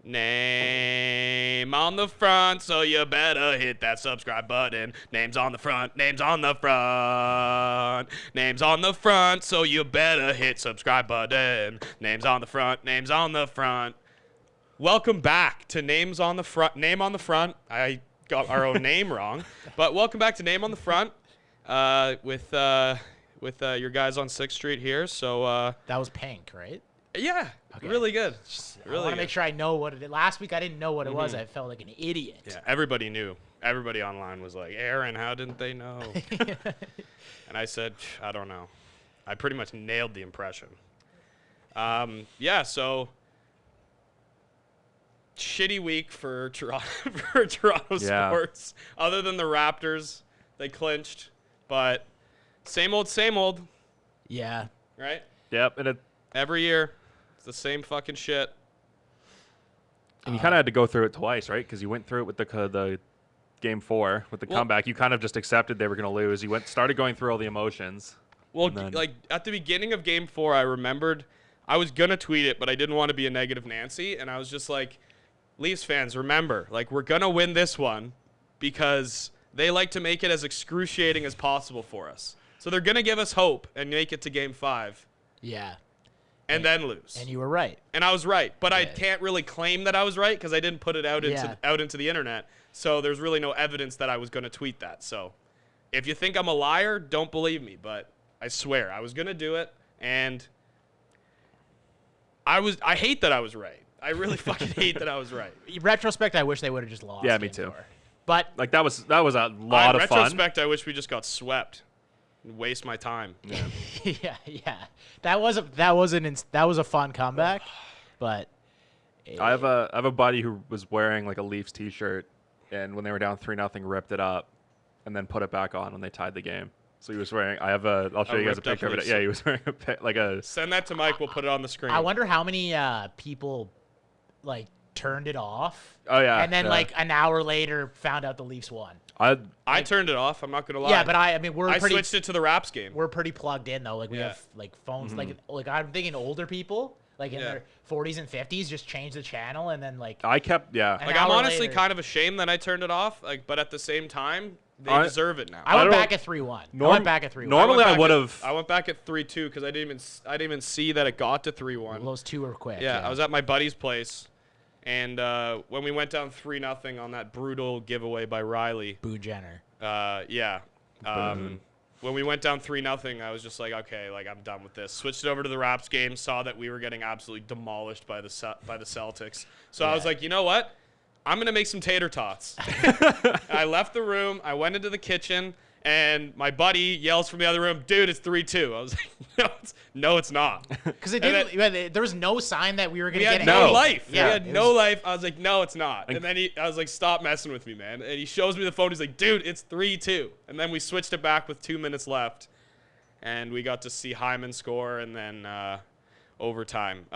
Name on the front, so you better hit that subscribe button. Name's on the front, name's on the front. Name's on the front, so you better hit subscribe button. Name's on the front, name's on the front. Welcome back to Names on the Front. Name on the front. I got our own name wrong, but welcome back to Name on the Front with your guys on 6th Street here. So that was Pink, right? Yeah, okay. Really good. I want to make sure I know what it is. Last week I didn't know what it was. I felt like an idiot. Yeah, everybody knew. Everybody online was like, Aaron, how didn't they know? And I said, I don't know. I pretty much nailed the impression. So shitty week for Toronto sports. Other than the Raptors, they clinched. But same old. Yeah. Right? Yep. And every year, it's the same fucking shit. And you kind of had to go through it twice, right? Because you went through it with the game 4 with the comeback. You kind of just accepted they were going to lose. You started going through all the emotions. Well, like at the beginning of game 4, I remembered I was going to tweet it, but I didn't want to be a negative Nancy. And I was just like, Leafs fans, remember, like, we're going to win this one because they like to make it as excruciating as possible for us. So they're going to give us hope and make it to game 5. Yeah. And then lose. And you were right. And I was right. But I can't really claim that I was right because I didn't put it out into the internet. So there's really no evidence that I was going to tweet that. So if you think I'm a liar, don't believe me. But I swear, I was going to do it. And I hate that I was right. I really fucking hate that I was right. In retrospect, I wish they would have just lost. Yeah, me too. But like that was a lot of fun. In retrospect, I wish we just got swept. Waste my time. Yeah. That was a fun comeback, but I have a buddy who was wearing like a Leafs t-shirt, and when they were down 3-0, ripped it up, and then put it back on when they tied the game. So he was wearing. I'll show you guys a picture of it. Yeah, he was wearing a Send that to Mike. We'll put it on the screen. I wonder how many people like turned it off. Oh yeah. And then like an hour later found out the Leafs won. I turned it off. I'm not gonna lie. Yeah, but I mean I switched it to the Raps game. We're pretty plugged in though. Like we have like phones. Like I'm thinking older people like in their 40s and 50s just change the channel and then like. I kept Like I'm honestly kind of ashamed that I turned it off. Like, but at the same time, they deserve it now. I went back at 3-1. Normally I would have. I went back at 3-2 because I didn't even see that it got to 3-1. Well, those two were quick. Yeah, I was at my buddy's place. And when we went down 3-0 on that brutal giveaway by Riley. Boo Jenner. When we went down 3-0, I was just like, okay, like I'm done with this. Switched it over to the Raps game, saw that we were getting absolutely demolished by the Celtics. So I was like, you know what? I'm going to make some tater tots. I left the room. I went into the kitchen. And my buddy yells from the other room, dude, it's 3-2. I was like, no, it's not. Because there was no sign that we were going to get no life. Yeah, we had no life. I was like, no, it's not. And then I was like, stop messing with me, man. And he shows me the phone. He's like, dude, it's 3-2. And then we switched it back with 2 minutes left. And we got to see Hyman score and then overtime.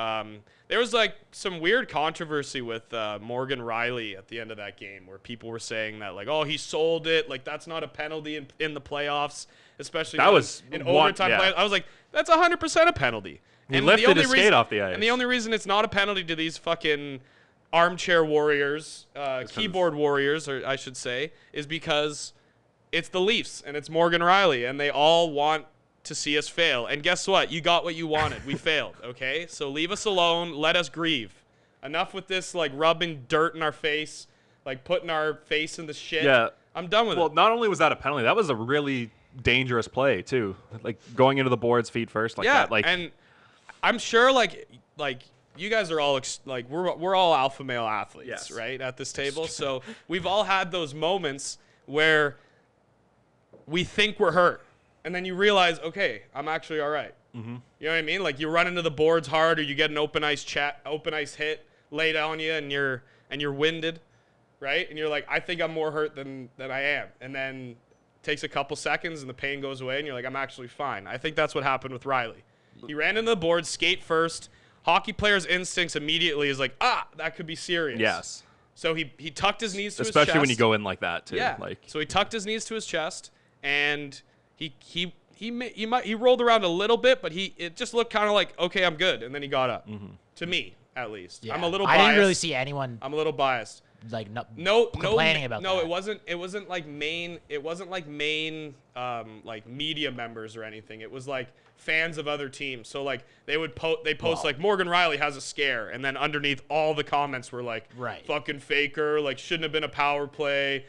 There was like some weird controversy with Morgan Riley at the end of that game where people were saying that like, oh, he sold it. Like that's not a penalty in the playoffs, especially in overtime. Yeah. I was like, that's 100% a penalty. He lifted his skate off the ice. And the only reason it's not a penalty to these fucking armchair warriors, keyboard warriors, or I should say, is because it's the Leafs and it's Morgan Riley and they all want to see us fail. And guess what? You got what you wanted. We failed, okay? So leave us alone. Let us grieve. Enough with this, like, rubbing dirt in our face, like, putting our face in the shit. Yeah. I'm done with it. Well, not only was that a penalty, that was a really dangerous play, too. Like, going into the boards feet first like that. Like, and I'm sure, like you guys are all, like, we're all alpha male athletes, right, at this table. So we've all had those moments where we think we're hurt. And then you realize, okay, I'm actually all right. Mm-hmm. You know what I mean? Like you run into the boards hard, or you get an open ice hit laid on you, and you're winded, right? And you're like, I think I'm more hurt than I am. And then it takes a couple seconds, and the pain goes away, and you're like, I'm actually fine. I think that's what happened with Riley. He ran into the boards, skate first. Hockey players' instincts immediately is like, that could be serious. Yes. So he tucked his knees to his chest. Especially when you go in like that too. Yeah. Like. So he tucked his knees to his chest, and he rolled around a little bit, but it just looked kind of like, okay, I'm good, and then he got up. Mm-hmm. To me, at least. Yeah. I'm a little biased. I didn't really see anyone. I'm a little biased. Like complaining about that. No, it wasn't like main like media members or anything. It was like fans of other teams. So like they post like Morgan Riley has a scare, and then underneath all the comments were like fucking faker, like shouldn't have been a power play.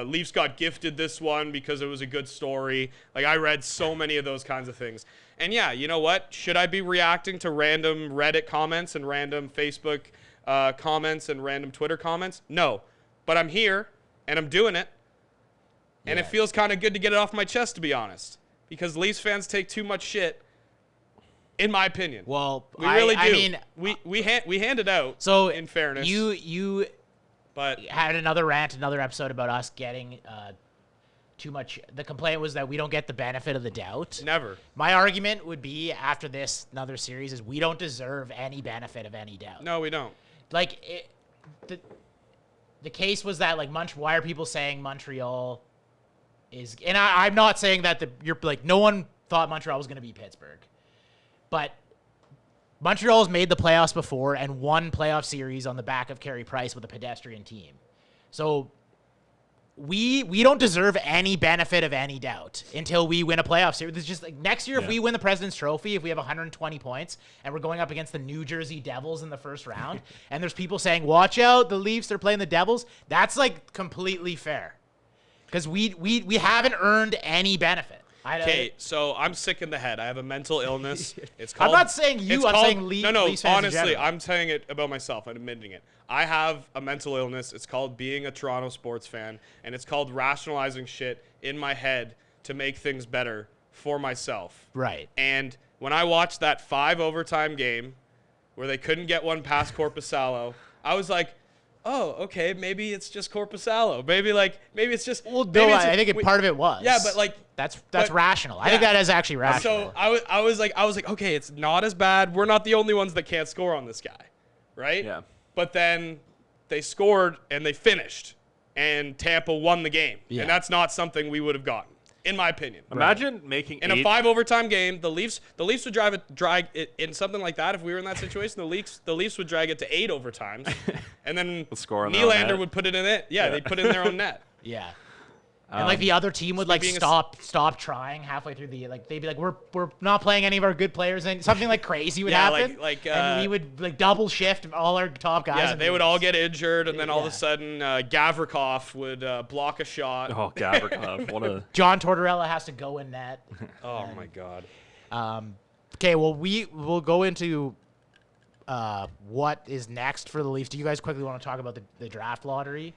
Leafs got gifted this one because it was a good story. Like I read so many of those kinds of things. And yeah, you know what? Should I be reacting to random Reddit comments and random Facebook comments and random Twitter comments? No, but I'm here and I'm doing it, and it feels kind of good to get it off my chest, to be honest, because Leafs fans take too much shit, in my opinion. Well, we really do. I mean, we hand it out. So in fairness, you but had another episode about us getting too much. The complaint was that we don't get the benefit of the doubt. Never. My argument would be after another series is we don't deserve any benefit of any doubt. No, we don't. Like the case was that like why are people saying Montreal is? And I'm not saying that you're like no one thought Montreal was going to beat Pittsburgh, but Montreal's made the playoffs before and won playoff series on the back of Carey Price with a pedestrian team. So we don't deserve any benefit of any doubt until we win a playoff series. It's just like next year, if we win the President's Trophy, if we have 120 points and we're going up against the New Jersey Devils in the first round, and there's people saying, watch out, the Leafs, they're playing the Devils, that's like completely fair. Because we haven't earned any benefit. Okay, so I'm sick in the head. I have a mental illness. It's called. I'm not saying you. I'm saying Leafs. No. Leafs fans honestly, I'm saying it about myself. I'm admitting it. I have a mental illness. It's called being a Toronto sports fan, and it's called rationalizing shit in my head to make things better for myself. Right. And when I watched that 5 overtime game where they couldn't get one past Korpisalo, I was like, oh, okay, maybe it's just Korpisalo. Maybe it's just. Well, no, I think part of it was. Yeah, but like that's rational. I think that is actually rational. So I was like, okay, it's not as bad. We're not the only ones that can't score on this guy, right? Yeah. But then they scored and they finised, and Tampa won the game, and that's not something we would have gotten, in my opinion. Imagine making in a 5 overtime game, the Leafs would drag it in something like that. If we were in that situation, the Leafs would drag it to 8 overtimes, and then Nylander would put it in it. Yeah, they'd put it in their own net. Yeah. And like the other team would like stop trying halfway through they'd be like we're not playing any of our good players, and something like crazy would happen. And we would like double shift all our top guys. Yeah, they would all get injured, and then all of a sudden Gavrikov would block a shot. Oh, Gavrikov! What a John Tortorella has to go in net. Oh my God. Okay, well we'll go into what is next for the Leafs. Do you guys quickly want to talk about the draft lottery?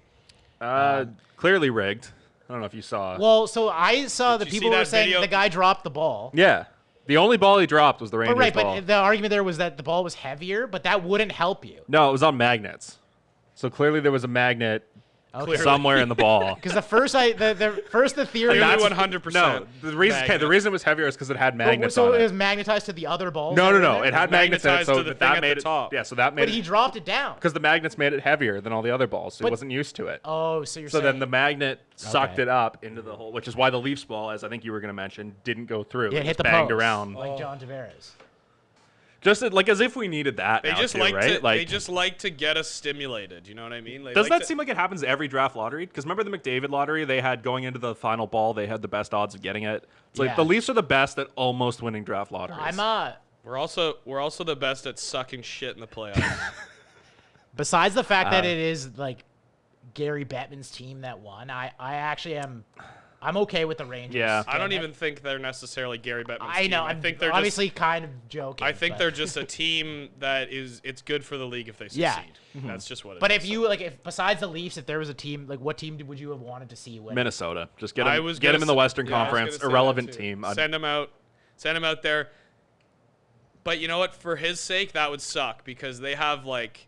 Clearly rigged. I don't know if you saw. Well, so I saw the people were saying the guy dropped the ball. Yeah. The only ball he dropped was the Rangers ball. But the argument there was that the ball was heavier, but that wouldn't help you. No, it was on magnets. So clearly there was a magnet somewhere in the ball. Because the theory. That's 100%. No, the reason it was heavier is because it had magnets so on it. it was magnetized to the other balls. No. It had magnets in it, so that made it top. Yeah, so that made. But he dropped it down because the magnets made it heavier than all the other balls, so he wasn't used to it. Oh, so you're saying. So then the magnet sucked it up into the hole, which is why the Leafs ball, as I think you were going to mention, didn't go through. Yeah, it hit the banged post, around like John Tavares. Just like as if we needed that. They now just too, like right? they just like to get us stimulated. You know what I mean? Does that seem like it happens every draft lottery? Because remember the McDavid lottery? They had going into the final ball. They had the best odds of getting it. It's like the Leafs are the best at almost winning draft lotteries. We're also the best at sucking shit in the playoffs. Besides the fact that it is like Gary Bettman's team that won, I actually am. I'm okay with the Rangers. Yeah, I don't even think they're necessarily Gary Bettman's team. I know. I think they're obviously kind of joking. I think they're just a team that it's good for the league if they succeed. Yeah. Mm-hmm. That's just what it is. But if besides the Leafs, if there was a team, like what team would you have wanted to see win? Minnesota. Just get them in the Western Conference. Irrelevant team. Send them out there. But you know what? For his sake, that would suck because they have like.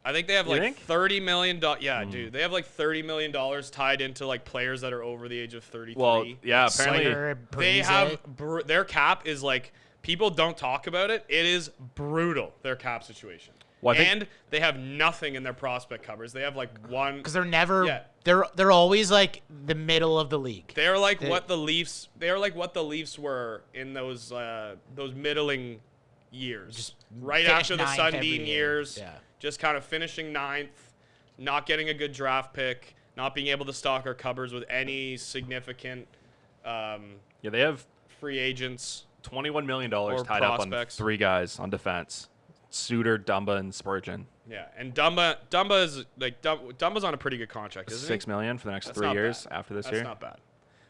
I think they have like $30 million. Yeah, dude, they have like $30 million tied into like players that are over the age of 33. Well, yeah, apparently they have their cap is like people don't talk about it. It is brutal, their cap situation. Well, and they have nothing in their prospect covers. They have like one because they're never. Yeah. They're always like the middle of the league. They're like what the Leafs. They're like what the Leafs were in those middling years. Just right finish after the ninth every Sundin year. years. Yeah. Just kind of finishing ninth, not getting a good draft pick, not being able to stock our cupboards with any significant they have free agents. $21 million Or tied up on prospects. 3 guys on defense: Suter, Dumba, and Spurgeon. Yeah, and Dumba's on a pretty good contract, isn't $6 million for the next That's 3 not years bad. after this That's year. not bad.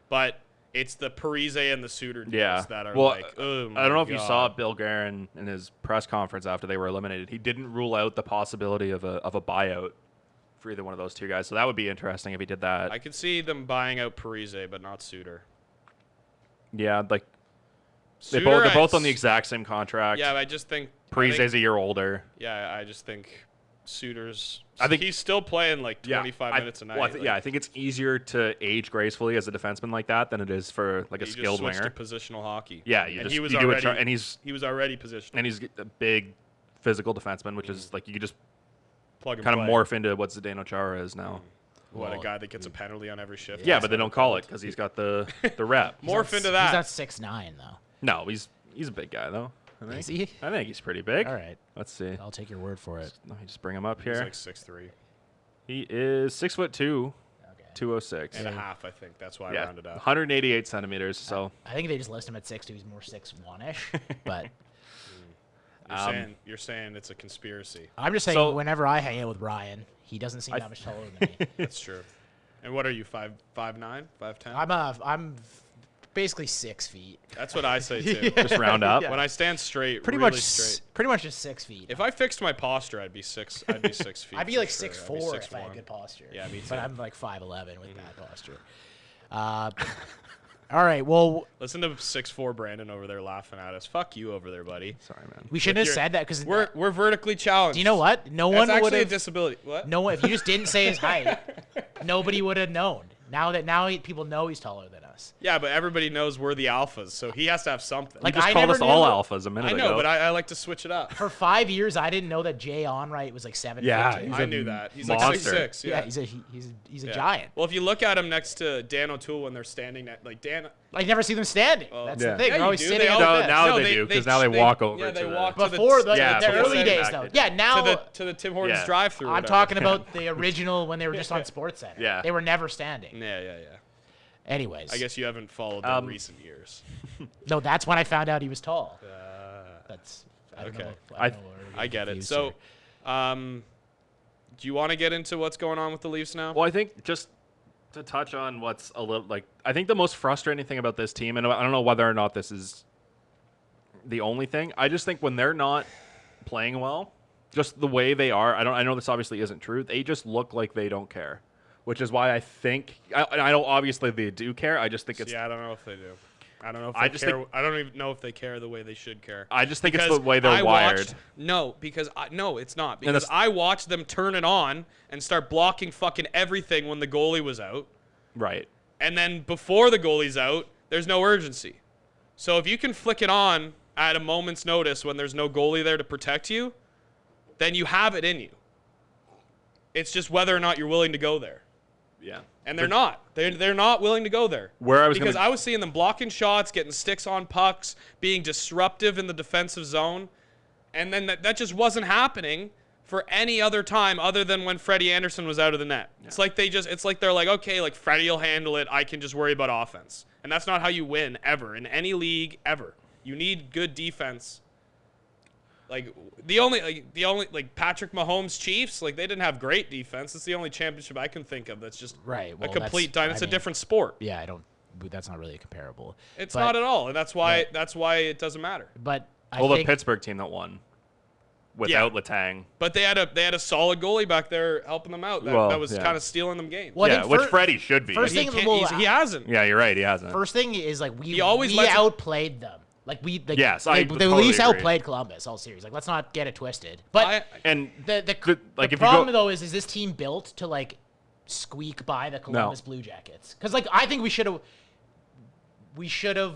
But it's the Parise and the Suter deals Yeah. that are Well, like, oh my I don't know if you God. saw Bill Guerin in his press conference after they were eliminated. He didn't rule out the possibility of a buyout for either one of those 2 guys. So that would be interesting if he did that. I could see them buying out Parise, but not Suter. Yeah, like they're Suter, both on the exact same contract. Yeah, I just think Parise's a year older. Yeah, I just think Suter's. I think he's still playing like 25 minutes a night. Well, I think it's easier to age gracefully as a defenseman like that than it is for like a skilled switched winger. to positional hockey. Yeah, he he was already positional. and he's a big physical defenseman, which is like you could just Plug and kind of play. morph into what Zdeno Chara is now. What, a guy that gets a penalty on every shift? Yeah, but they don't call it because he's got the rep. Morph into He's that. not 6'9" though. No, he's a big guy though. Is he? I think he's pretty big. All right. Let's see. I'll take your word for it. Let me just bring him up He's here. like 6'3" He is 6'2", Okay. 206. and a half, I think. That's why I Yeah, rounded up. 188 centimeters. So I think they just list him at 6'2". He's more 6'1"-ish. But You're saying it's a conspiracy. I'm just saying, So- whenever I hang out with Ryan, he doesn't seem that much taller than me. That's true. And what are you, 5'9", 5'10"? I'm basically 6 feet. That's what I say too. just round up. Yeah. When I stand straight, Pretty really much, straight. pretty much just 6 feet. If I fixed my posture, I'd be 6 feet. I'd be for like sure. 6'4" I'd be if I had 6'1". good posture. Yeah, me too. But I'm like 5'11" with bad posture. All right. Well, Listen to 6'4" Brandon over there laughing at us. Fuck you over there, buddy. Sorry, man. we shouldn't have your- said that because We're vertically challenged. do you know what? No That's one would actually a have. disability. What? No one. If you just didn't say his height, nobody would have known. Now people know he's taller than us. Yeah, but everybody knows we're the alphas, so he has to have something. Like, You just I called never us all knew- alphas a minute I ago. know, but I like to switch it up. For 5 years, I didn't know that Jay Onright was like 7 Yeah, feet. he's I a knew that. He's monster. like 6'6". Yeah, Yeah, he's a Yeah. giant. Well, if you look at him next to Dan O'Toole when they're standing, like Dan. I never see them standing. Oh. That's Yeah. the thing. Yeah, They're you always do. sitting They on all- the No, bench. now No, they do because now they walk over. Yeah, they to walk the, to the Before the, Yeah, their before early they days, back though. it. Yeah, now to the Tim Hortons Yeah. drive-through. I'm talking about the original when they were just on Sports Center. Yeah. They were never standing. Yeah. Anyways. I guess you haven't followed them in recent years. No, that's when I found out he was tall. That's I don't okay. know. I- don't know where we're I get it. confused So, here. do you want to get into what's going on with the Leafs now? Well, I think just to touch on what's a little like, I think the most frustrating thing about this team, and I don't know whether or not this is the only thing. I just think when they're not playing well, just the way they are, I know this obviously isn't true. They just look like they don't care, which is why I think I know obviously they do care. I just think it's Yeah, I don't know if they do. I don't know if I they just care. think- I don't even know if they care the way they should care. I just think it's Because the way they're I wired. watched- no, because no, it's not. And Because that's- I watched them turn it on and start blocking fucking everything when the goalie was out. Right. And then before the goalie's out, there's no urgency. So if you can flick it on at a moment's notice when there's no goalie there to protect you, then you have it in you. It's just whether or not you're willing to go there. Yeah. And they're not. They're not willing to go there. Where I was because gonna- I was seeing them blocking shots, getting sticks on pucks, being disruptive in the defensive zone, and then that just wasn't happening for any other time other than when Freddie Anderson was out of the net. Yeah. It's like they're like, okay, like Freddie will handle it. I can just worry about offense. And that's not how you win ever in any league ever. You need good defense. Like the only Patrick Mahomes Chiefs, like they didn't have great defense. It's the only championship I can think of that's just Right, well, a complete that's- It's I a mean, different sport. Yeah, I don't. That's not really comparable. It's But- not at all, and that's why Yeah. it doesn't matter. But I Well, the think Pittsburgh team that won without Letang. But they had a solid goalie back there helping them out. Well, that was yeah. kind of stealing them games. Well, I Yeah, think which fir- Freddie should be. first he, thing can't- well, he hasn't. Yeah, you're right. He hasn't. First thing is like we always lets him- outplayed them. Like Yes, the I Leafs totally agree. outplayed Columbus all series. Like let's not get it twisted. But And the like, if you problem go- though is this team built to like squeak by the Columbus Blue Jackets? Because like I think we should have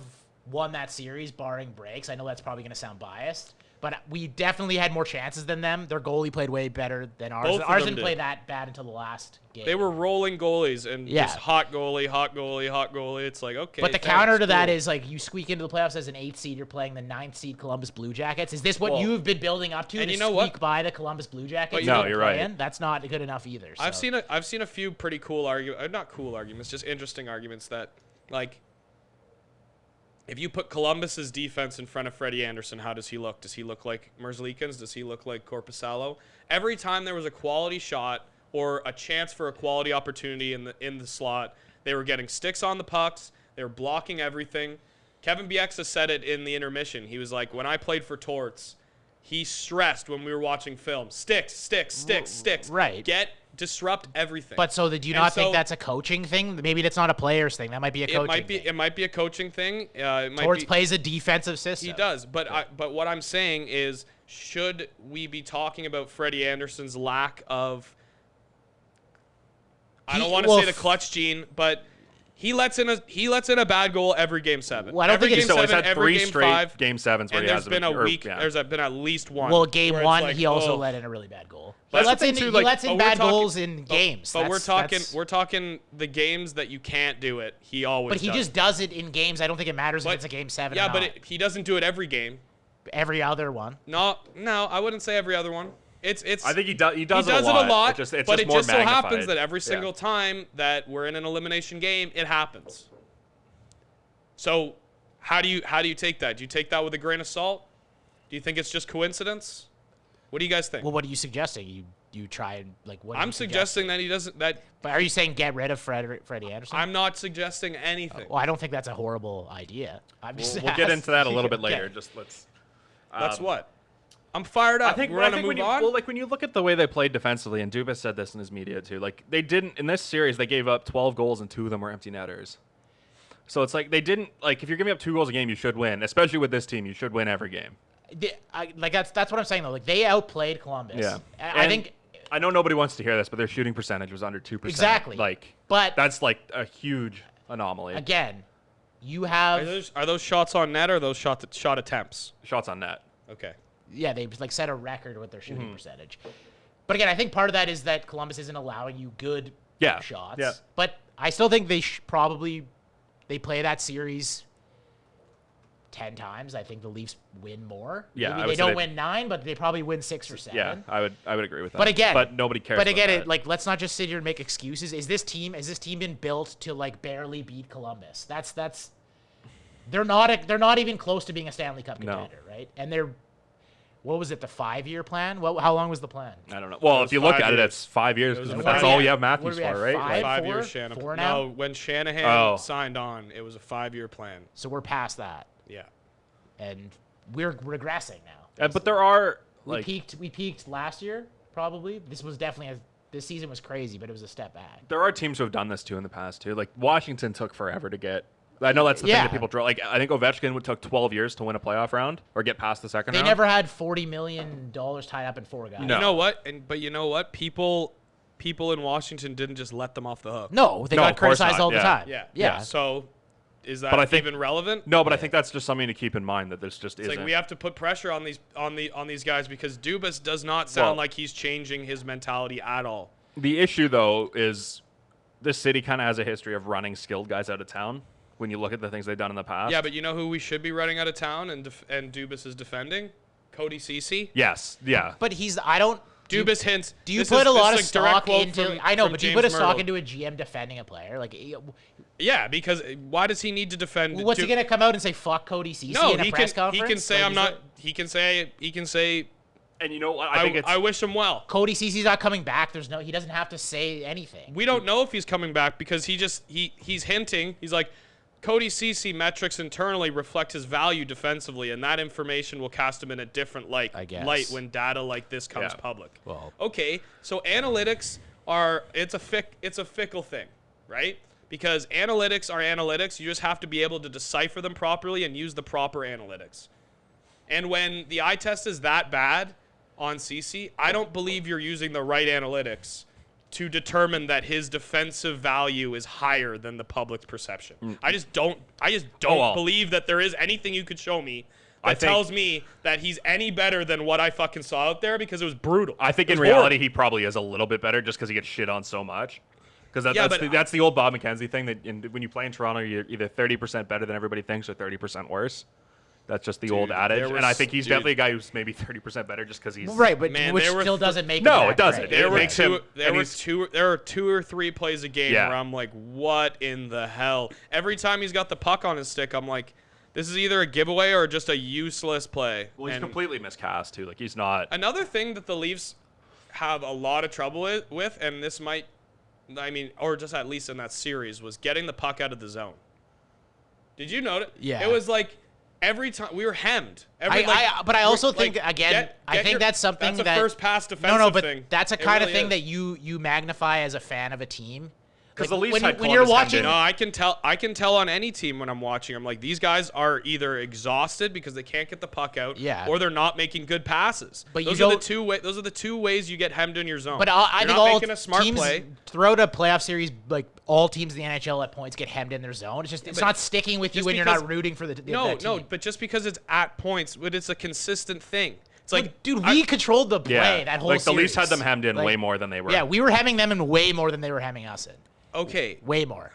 won that series barring breaks. I know that's probably going to sound biased, But we definitely had more chances than them. Their goalie played way better than ours. Both of Ours them didn't play did. that bad until the last game. They were rolling goalies and Yeah. just hot goalie, hot goalie, hot goalie. It's like, okay. But the thanks, counter to that cool. is like you squeak into the playoffs as an 8th seed. You're playing the 9th seed Columbus Blue Jackets. Is this what Well, you've been building up to? and To you know squeak what? by the Columbus Blue Jackets? No, and you're play right. in? That's not good enough either. So. I've seen a few pretty cool arguments, not cool arguments, just interesting arguments that, like, if you put Columbus's defense in front of Freddie Anderson, how does he look? Does he look like Merzlikins? Does he look like Korpisalo? Every time there was a quality shot or a chance for a quality opportunity in the slot, they were getting sticks on the pucks. They were blocking everything. Kevin Bieksa said it in the intermission. He was like, when I played for Torts, he stressed when we were watching film, sticks, sticks, sticks, sticks. Right. Disrupt everything. But so do you not think that's a coaching thing? Maybe that's not a players thing. That might be a coaching thing. It might be a coaching thing. Torts plays a defensive system. He does, but what I'm saying is, should we be talking about Freddie Anderson's lack of? I don't want to say the clutch gene, but he lets in a bad goal every game 7. Well, I don't every think game it's so. It's 7, had every 3 game straight 5, game 7s where and he has there's been at least one. Well, game where it's 1 like, he also oh. let in a really bad goal. But He lets in, too, he like- lets in But bad we're talking- goals in games. But That's- we're talking the games that you can't do it. He always. But he does. just does it in games. I don't think it matters if But- it's a game 7 Yeah, or but not. he doesn't do it every game. Every other one. No, I wouldn't say every other one. It's. I think he does. He does, it a lot. It's but just it more just so happens magnified. that every Yeah. single time that we're in an elimination game, it happens. So, how do you take that? Do you take that with a grain of salt? Do you think it's just coincidence? What do you guys think? Well, what are you suggesting? You try and like what? Are I'm you suggesting that he doesn't. That But are you saying get rid of Freddie Anderson? I'm not suggesting anything. Well, I don't think that's a horrible idea. I'm just We'll get into that a little bit Okay. later. Just let's. That's what. I'm fired up. I think we're gonna when move on. Well, like when you look at the way they played defensively, and Dubas said this in his media too. Like they didn't in this series, they gave up 12 goals and 2 of them were empty netters. So it's like they didn't like if you're giving up 2 goals a game, you should win. Especially with this team, you should win every game. That's what I'm saying though. Like they outplayed Columbus. Yeah, I think. I know nobody wants to hear this, but their shooting percentage was under 2%. Exactly. Like, But that's like a huge anomaly. again, you have Are those shots on net or are those shot attempts? Shots on net. Okay. yeah, they like set a record with their shooting Mm-hmm. percentage. But again, I think part of that is that Columbus isn't allowing you good Yeah, shots. yeah. But I still think they probably play that series 10 times. I think the Leafs win more. Yeah, I Maybe would they say don't they- win 9, but they probably win 6 or 7. Yeah, I would agree with that. But again, nobody cares. But about again, that. like let's not just sit here and make excuses. Has this team been built to like barely beat Columbus? That's they're not even close to being a Stanley Cup No. contender, right? And they're what was it, the 5-year plan? How long was the plan? I don't know. Well, was if you look 5 at it, years. it's 5 years It was because a that's 5 all you year- have what Matthews do we have, for, right? five? Like, 5 4? years Shanahan. 4 now? No, when Shanahan Oh. signed on, it was a 5-year plan. So we're past that, Yeah. and we're regressing now. but there are like We peaked last year, probably. This season was crazy, but it was a step back. there are teams who have done this too in the past too. Like Washington took forever to get. I know that's the thing Yeah. that people draw. Like I think Ovechkin took 12 years to win a playoff round or get past the second They round. never had $40 million tied up in 4 guys. No. You know what? But you know what? People in Washington didn't just let them off the hook. No, they No, got of course criticized not. all the Yeah. time. Yeah. Yeah. So, is that But I think- even relevant? No, but I think that's just something to keep in mind that this just It's isn't. like we have to put pressure on these guys because Dubas does not sound Well- like he's changing his mentality at all. The issue though is this city kind of has a history of running skilled guys out of town. When you look at the things they've done in the past. Yeah, but you know who we should be running out of town and Dubas is defending? Cody Cece. Yes. Yeah. But I don't. Dubas hints. Do you this put is- a lot this of is direct stock quote into? from- I know, from but do you James put a stock Myrtle. into a GM defending a player? Like, Yeah, because why does he need to defend? what's he gonna come out and say? Fuck Cody Cece No, in a he press can. conference? He can say Like, I'm he's not. like, He can say. And you know what? I think it's. I wish him well. Cody Cece's not coming back. He doesn't have to say anything. We don't know if he's coming back because he's hinting. He's like, Cody Cece metrics internally reflect his value defensively, and that information will cast him in a different light. I guess. Light when data like this comes Yeah. public. Well. Okay, so analytics it's a fickle thing, right? Because analytics are analytics. You just have to be able to decipher them properly and use the proper analytics. And when the eye test is that bad on CC, I don't believe you're using the right analytics to determine that his defensive value is higher than the public's perception. I just don't well. believe that there is anything you could show me that tells me that he's any better than what I fucking saw out there because it was brutal. I think in reality he probably is a little bit better just because he gets shit on so much. Because that's the old Bob McKenzie thing that when you play in Toronto, you're either 30% better than everybody thinks or 30% worse. That's just the old adage, and I think he's definitely a guy who's maybe 30% better just because he's right. But which still doesn't make it doesn't. There were two or three plays a game where I'm like, what in the hell? Every time he's got the puck on his stick, I'm like, this is either a giveaway or just a useless play. Well, he's completely miscast too. Like he's not. Another thing that the Leafs have a lot of trouble with, and this might, or just at least in that series, was getting the puck out of the zone. Did you notice? Yeah. It was like. Every time we were hemmed. But I also think I think that's something that's a first pass defensive thing. But that's a kind of thing that you magnify as a fan of a team. Because the Leafs when you're watching, no, I can tell on any team when I'm watching. I'm like, these guys are either exhausted because they can't get the puck out, or they're not making good passes. But those are the two ways you get hemmed in your zone. But I think all making a smart teams play. throughout a playoff series, like all teams in the NHL at points get hemmed in their zone. It's just it's not sticking with you when you're not rooting for the team. No. But just because it's at points, but it's a consistent thing. It's like, dude, we controlled the play that whole series. Like the Leafs had them hemmed in way more than they were. Yeah, we were hemming them in way more than they were hemming us in. Okay. Way more.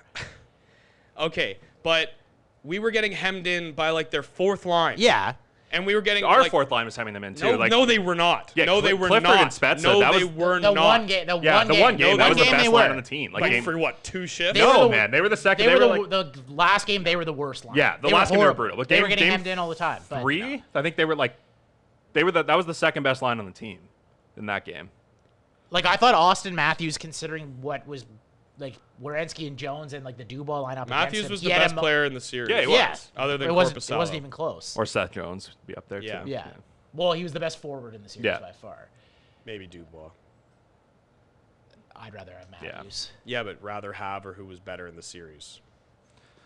Okay, but we were getting hemmed in by like their fourth line. Yeah. And we were getting our fourth line was hemming them in too. No, they were not. Yeah, no, they were Clifford not. And Spezza, no, that they was were the not. one game. The one game. That was the best line on the team. Like for what, 2 shifts? No, man, they were the second. They were the last game. They were the worst line. Yeah, the last game they were brutal. But they were getting hemmed in all the time. But 3, I think they were like, that was the second best line on the team in that game. Like I thought Austin Matthews, considering what was like Werenski and Jones and like the Dubois lineup. Matthews was the best player in the series. Yeah, he was. Other than it wasn't even close. Or Seth Jones would be up there too. Yeah. Well, he was the best forward in the series by far. Maybe Dubois. I'd rather have Matthews. Yeah, but rather have or who was better in the series.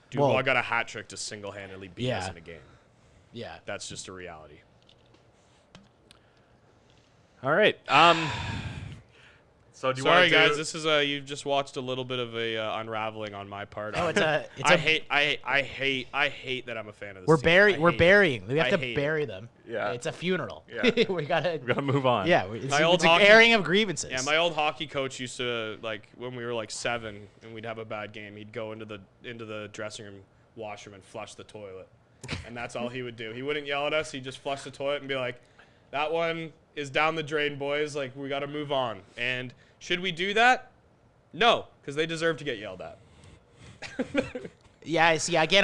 Dubois got a hat trick to single-handedly beat us in a game. Yeah. That's just a reality. All right. So Sorry, guys. This is you've just watched a little bit of a unraveling on my part. Oh, I hate that I'm a fan of this. We're burying. We have to bury them. Yeah. It's a funeral. Yeah. we gotta move on. Yeah. It's an airing of grievances. Yeah, my old hockey coach used to like when we were like 7 and we'd have a bad game. He'd go into the dressing room, washroom, and flush the toilet, and that's all he would do. He wouldn't yell at us. He'd just flush the toilet and be like, "That one is down the drain, boys. Like we got to move on." And should we do that? No, because they deserve to get yelled at. Yeah, see, again,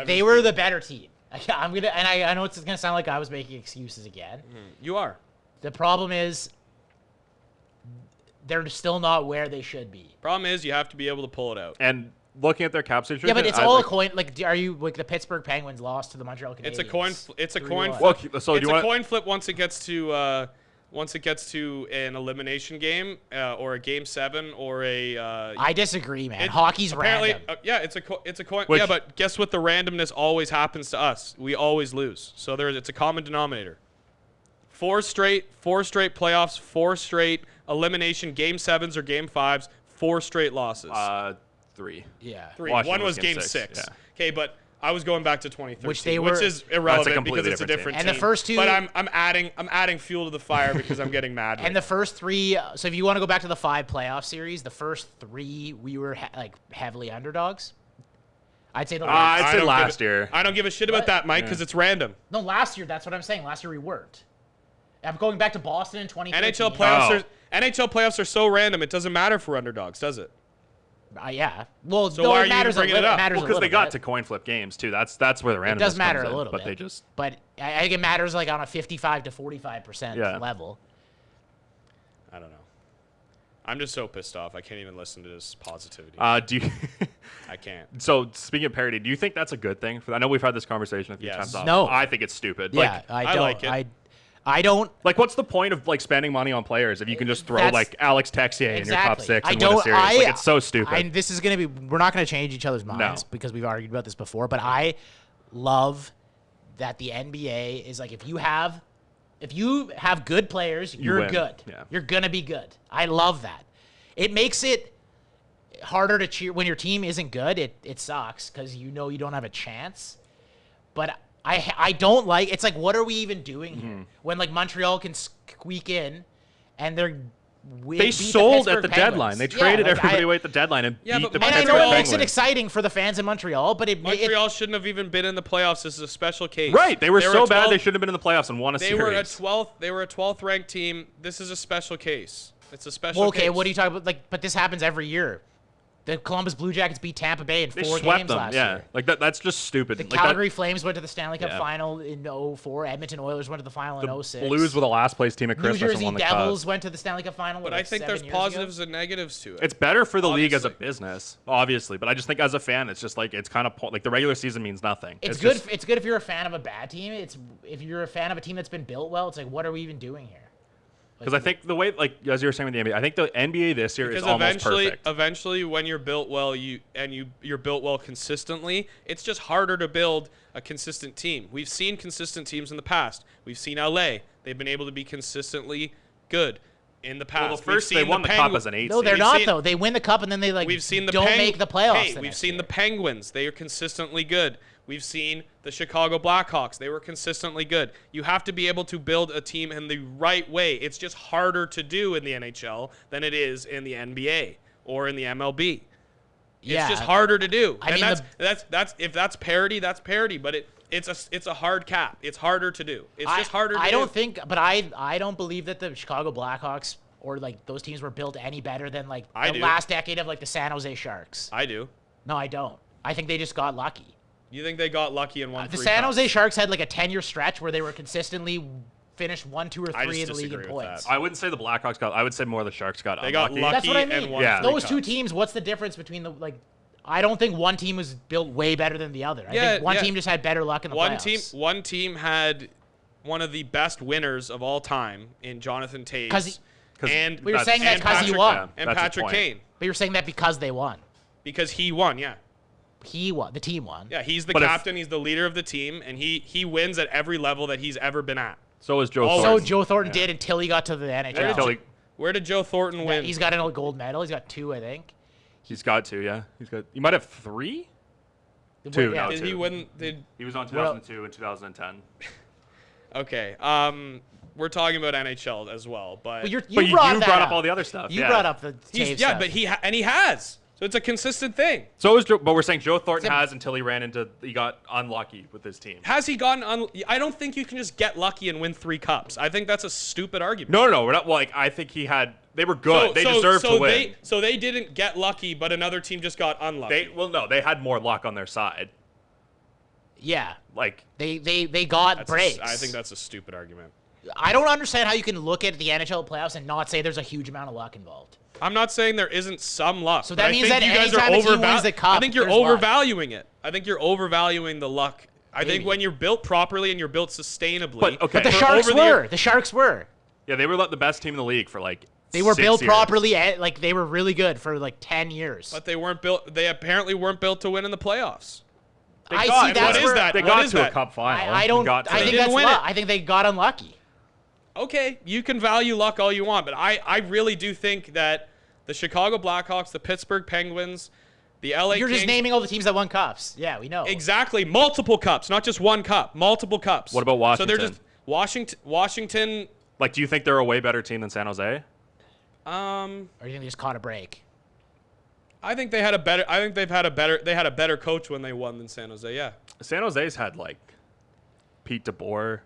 they were the better team. I know it's gonna sound like I was making excuses again. You are. The problem is they're still not where they should be. Problem is you have to be able to pull it out. And looking at their cap situation, yeah, but it's all a coin. Like, are you like the Pittsburgh Penguins lost to the Montreal Canadiens? It's a coin. It's a coin. Coin flip once it gets to. Once it gets to an elimination game or a game 7 or a I disagree, man. Hockey's random. It's a coin. Yeah, but guess what? The randomness always happens to us. We always lose. So it's a common denominator. 4 straight playoffs, 4 straight elimination game 7s or game 5s, 4 straight losses. 3. Yeah. 3. One was game 6. Yeah. Okay, but I was going back to 2013, which is irrelevant because it's a different team. And the first 2, but I'm adding fuel to the fire because I'm getting mad. And the first 3, so if you want to go back to the 5 playoff series, the first 3 we were heavily underdogs. I'd say last year. I don't give a shit about that, Mike, because it's random. No, last year, that's what I'm saying. Last year we weren't. I'm going back to Boston in 2013. NHL playoffs are so random. It doesn't matter for underdogs, does it? Yeah. Well, so why are you bringing it up? Because they got to coin flip games too. That's where the randomness It does matter comes a little in, bit. But they just. But I think it matters like on a 55 to 45% level. I don't know. I'm just so pissed off. I can't even listen to this positivity. Do you? I can't. So speaking of parity, do you think that's a good thing? I know we've had this conversation a few times. No. I think it's stupid. Yeah, I don't. like it. I don't. Like, what's the point of like spending money on players if you can just throw like Alex Texier in your top 6 and win a series? Like, it's so stupid. This is gonna be. We're not gonna change each other's minds because we've argued about this before. But I love that the NBA is like if you have good players, you're good. Yeah. You're gonna be good. I love that. It makes it harder to cheer when your team isn't good. It sucks because you know you don't have a chance. But I don't like. It's like, what are we even doing here when like Montreal can squeak in, and they sold at the deadline. They traded everybody away at the deadline and beat the Pittsburgh Penguins. And I know it makes it exciting for the fans in Montreal, but Montreal shouldn't have even been in the playoffs. This is a special case. Right. They were so bad they shouldn't have been in the playoffs and won a series. They were a 12th ranked team. This is a special case. It's a special case. Okay, what are you talking about? Like, but this happens every year. The Columbus Blue Jackets beat Tampa Bay in 4 games last year. Like that's just stupid. The Calgary Flames went to the Stanley Cup final in 2004. Edmonton Oilers went to the final in 2006. Blues were the last place team at Christmas New Jersey and won the Devils Cup. went to the Stanley Cup final. But I think there's positives and negatives to it. It's better for the league as a business, obviously. But I just think as a fan, it's just like it's kind of like the regular season means nothing. It's good. It's good if you're a fan of a bad team. If you're a fan of a team that's been built well. It's like, what are we even doing here? Because I think the way, like as you were saying with the NBA, I think the NBA this year is almost perfect. Eventually, when you're built well, you're built well consistently, it's just harder to build a consistent team. We've seen consistent teams in the past. We've seen LA; they've been able to be consistently good in the past. Well, first they won the Cup as an 8 seed. No, they're not though. They win the Cup and then they don't make the playoffs. Hey, we've seen the Penguins; they are consistently good. We've seen the Chicago Blackhawks. They were consistently good. You have to be able to build a team in the right way. It's just harder to do in the NHL than it is in the NBA or in the MLB. It's just harder to do. I mean, that's if that's parity, that's parity. But it's a hard cap. It's harder to do. It's just harder to do. I don't think, but I don't believe that the Chicago Blackhawks or like those teams were built any better than like the last decade of like the San Jose Sharks. I do. No, I don't. I think they just got lucky. You think they got lucky and won 3 The San Jose Sharks had like a 10-year stretch where they were consistently finished 1, 2, or 3 in the league in points. I wouldn't say the Blackhawks got. I would say more the Sharks got. They got lucky. That's what I mean. And won Those 2 teams. What's the difference between the like? I don't think one team was built way better than the other. I think one team just had better luck in the playoffs. One team had one of the best winners of all time in Jonathan Toews. And we were saying that because he won. And Patrick Kane. But you're saying that because they won. Because he won, yeah. He won. The team won. Yeah, he's the captain. He's the leader of the team, and he wins at every level that he's ever been at. So is Joe Thornton. So Joe Thornton did until he got to the NHL. Where did Joe Thornton win? He's got a gold medal. He's got 2, I think. He's got 2, yeah. He might have 3? 2, yeah. no, Did 2. he win? He was on 2002 and 2010. Okay. We're talking about NHL as well, but you brought up all the other stuff. You brought up the stuff. but he has. So it's a consistent thing. So is Joe, but we're saying Joe Thornton has until he got unlucky with his team. Has he gotten I don't think you can just get lucky and win 3 cups. I think that's a stupid argument. No, we're not. Well, like I think they were good. They deserved to win. So they didn't get lucky, but another team just got unlucky. They had more luck on their side. Yeah. Like they got breaks. I think that's a stupid argument. I don't understand how you can look at the NHL playoffs and not say there's a huge amount of luck involved. I'm not saying there isn't some luck. So that means that anytime a team wins the cup, I think you're overvaluing it. I think you're overvaluing the luck. I think when you're built properly and you're built sustainably. But the Sharks were. The Sharks were. Yeah, they were the best team in the league for like. They were built properly. Like they were really good for like 10 years. But they weren't built. They apparently weren't built to win in the playoffs. They got to a cup final. I don't. I think that's luck. I think they got unlucky. Okay, you can value luck all you want, but I really do think that the Chicago Blackhawks, the Pittsburgh Penguins, the LA You're Kings, just naming all the teams that won cups. Yeah, we know. Exactly. Multiple cups, not just one cup. Multiple cups. What about Washington? So they're just Washington. Like, do you think they're a way better team than San Jose? Or do you think they just caught a break? I think they had a better. I think they had a better coach when they won than San Jose. Yeah. San Jose's had like Pete DeBoer.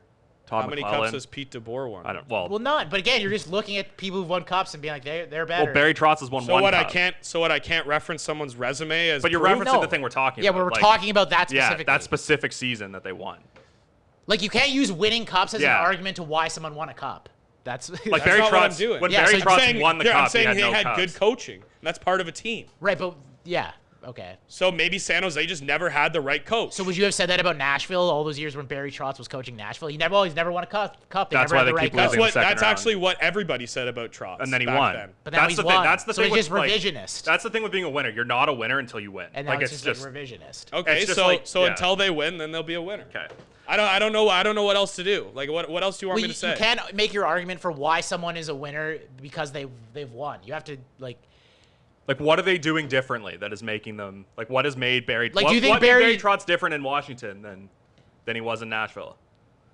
How many cups has Pete DeBoer won? I don't. Well, not. But again, you're just looking at people who've won cups and being like they're better. Well, Barry Trotz has won one cup. So I can't reference someone's resume as. But you're referencing the thing we're talking about. Yeah, we're talking about that specifically. Yeah, that specific season that they won. Like you can't use winning cups as an argument to why someone won a cup. That's like Barry Trotz. When Barry Trotz won the cup, I'm saying he had good coaching. That's part of a team. Right, but yeah. Okay. So maybe San Jose just never had the right coach. So would you have said that about Nashville all those years when Barry Trotz was coaching Nashville? He's never won a cup. They that's never why had they the right keep losing coach. That's actually what everybody said about Trotz. And then he won. Then. But now he's won. That's the so thing. It's just revisionist. That's the thing with being a winner. You're not a winner until you win. And now it's just revisionist. Okay, so until they win, then they'll be a winner. Okay. I don't know what else to do. Like what else do you want me to say? You can't make your argument for why someone is a winner because they've won. You have to like what are they doing differently that is making them what has made Barry? Like, do you think what made Barry Trotz different in Washington than? than he was in Nashville.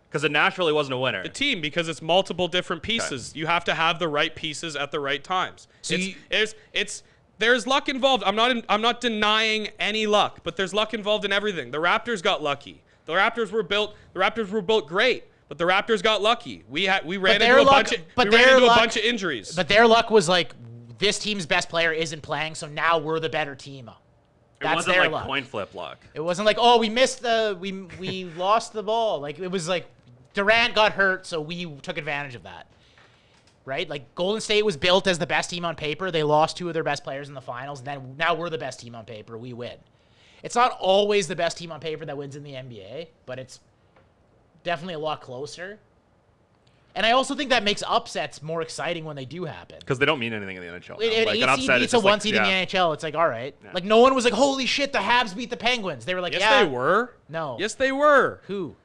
Because in Nashville, he wasn't a winner. The team, because it's multiple different pieces. Okay. You have to have the right pieces at the right times. So there's luck involved. I'm not denying any luck, but there's luck involved in everything. The Raptors got lucky. The Raptors were built great, but the Raptors got lucky. We ran into a bunch of injuries. But their luck was like, this team's best player isn't playing, so now we're the better team. It wasn't like coin flip luck. It wasn't like, oh, we missed we lost the ball. Like, it was like Durant got hurt, so we took advantage of that. Right? Like, Golden State was built as the best team on paper. They lost 2 of their best players in the finals, and then now we're the best team on paper. We win. It's not always the best team on paper that wins in the NBA, but it's definitely a lot closer. And I also think that makes upsets more exciting when they do happen. Because they don't mean anything in the NHL. An 8 seed beats a 1 seed in the NHL. It's like, all right. Yeah. Like, no one was like, holy shit, the Habs beat the Penguins. They were like, yes, they were. No. Yes, they were. Who?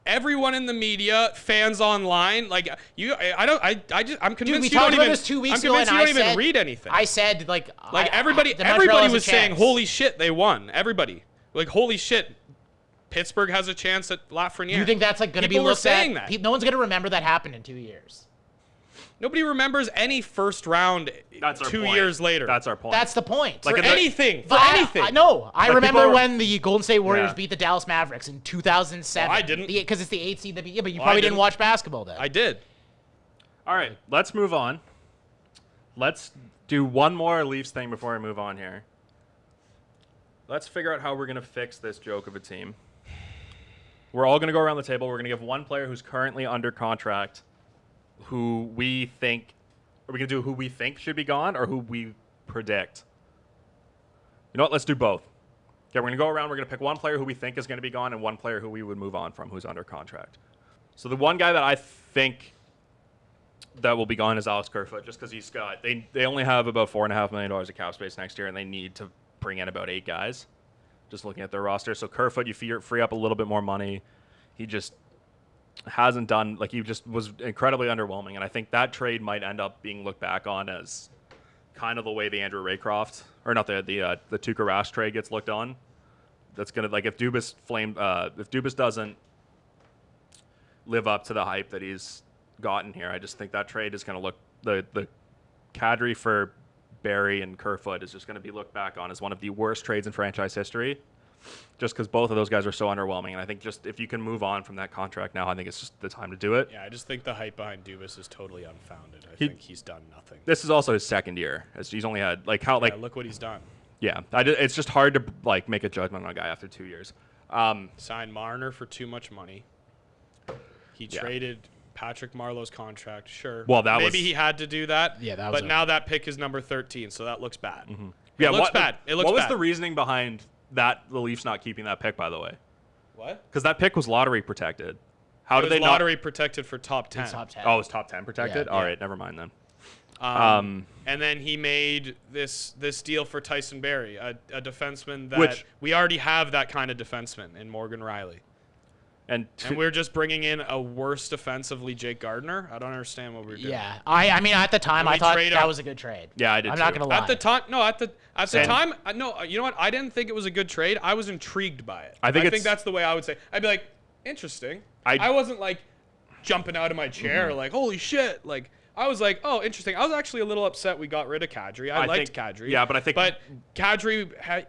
Everyone in the media, fans online, like I'm convinced Dude, we you talked don't about even. this 2 weeks I'm convinced ago, you don't even read anything. I said everybody was saying, holy shit, they won. Everybody, like, holy shit, Pittsburgh has a chance at Lafreniere. Do you think that's like going to be looked at? That. No one's going to remember that happened in 2 years. Nobody remembers any first round 2 years later. That's our point. That's the point. Like, for anything. I remember when the Golden State Warriors beat the Dallas Mavericks in 2007. Well, I didn't. Because it's the 8 seed. But you probably didn't watch basketball then. I did. All right, let's move on. Let's do one more Leafs thing before we move on here. Let's figure out how we're going to fix this joke of a team. We're all going to go around the table. We're going to give one player who's currently under contract who we think, are we going to do who we think should be gone or who we predict? You know what? Let's do both. Okay, we're going to go around. We're going to pick one player who we think is going to be gone and one player who we would move on from who's under contract. So the one guy that I think that will be gone is Alex Kerfoot, just because he's got, they only have about $4.5 million of cap space next year, and they need to bring in about 8 guys. Just looking at their roster. So Kerfoot, you free up a little bit more money. He just hasn't done, like, he just was incredibly underwhelming. And I think that trade might end up being looked back on as kind of the way the Andrew Raycroft, or not the Tuukka Rask trade gets looked on. That's going to, like, if Dubas doesn't live up to the hype that he's gotten here, I just think that trade is going to look, the Kadri for Barry and Kerfoot is just going to be looked back on as one of the worst trades in franchise history, just because both of those guys are so underwhelming. And I think just if you can move on from that contract now, I think it's just the time to do it. Yeah, I just think the hype behind Dubas is totally unfounded. I think he's done nothing. This is also his second year. He's only had look what he's done. Yeah, it's just hard to make a judgment on a guy after 2 years. Signed Marner for too much money. He traded Patrick Marleau's contract, sure. Well, maybe he had to do that. Yeah, but now that pick is number 13, so that looks bad. Mm-hmm. It looks bad. What was the reasoning behind that? The Leafs not keeping that pick, by the way. What? Because that pick was lottery protected. How did they lottery protected for top 10? Top 10. Oh, it was top 10 protected. Yeah. All right, never mind then. And then he made this deal for Tyson Barrie, a defenseman that we already have that kind of defenseman in Morgan Riley. And we're just bringing in a worse defensively Jake Gardiner. I don't understand what we're doing. Yeah, I mean, at the time, I thought that was a good trade. Yeah, I did. I'm not gonna lie. At the time, no. You know what? I didn't think it was a good trade. I was intrigued by it. I think that's the way I would say. I'd be like, interesting. I wasn't like jumping out of my chair like, holy shit. Like, I was like, oh, interesting. I was actually a little upset we got rid of Kadri. I liked Kadri. Yeah, but I think. But Kadri,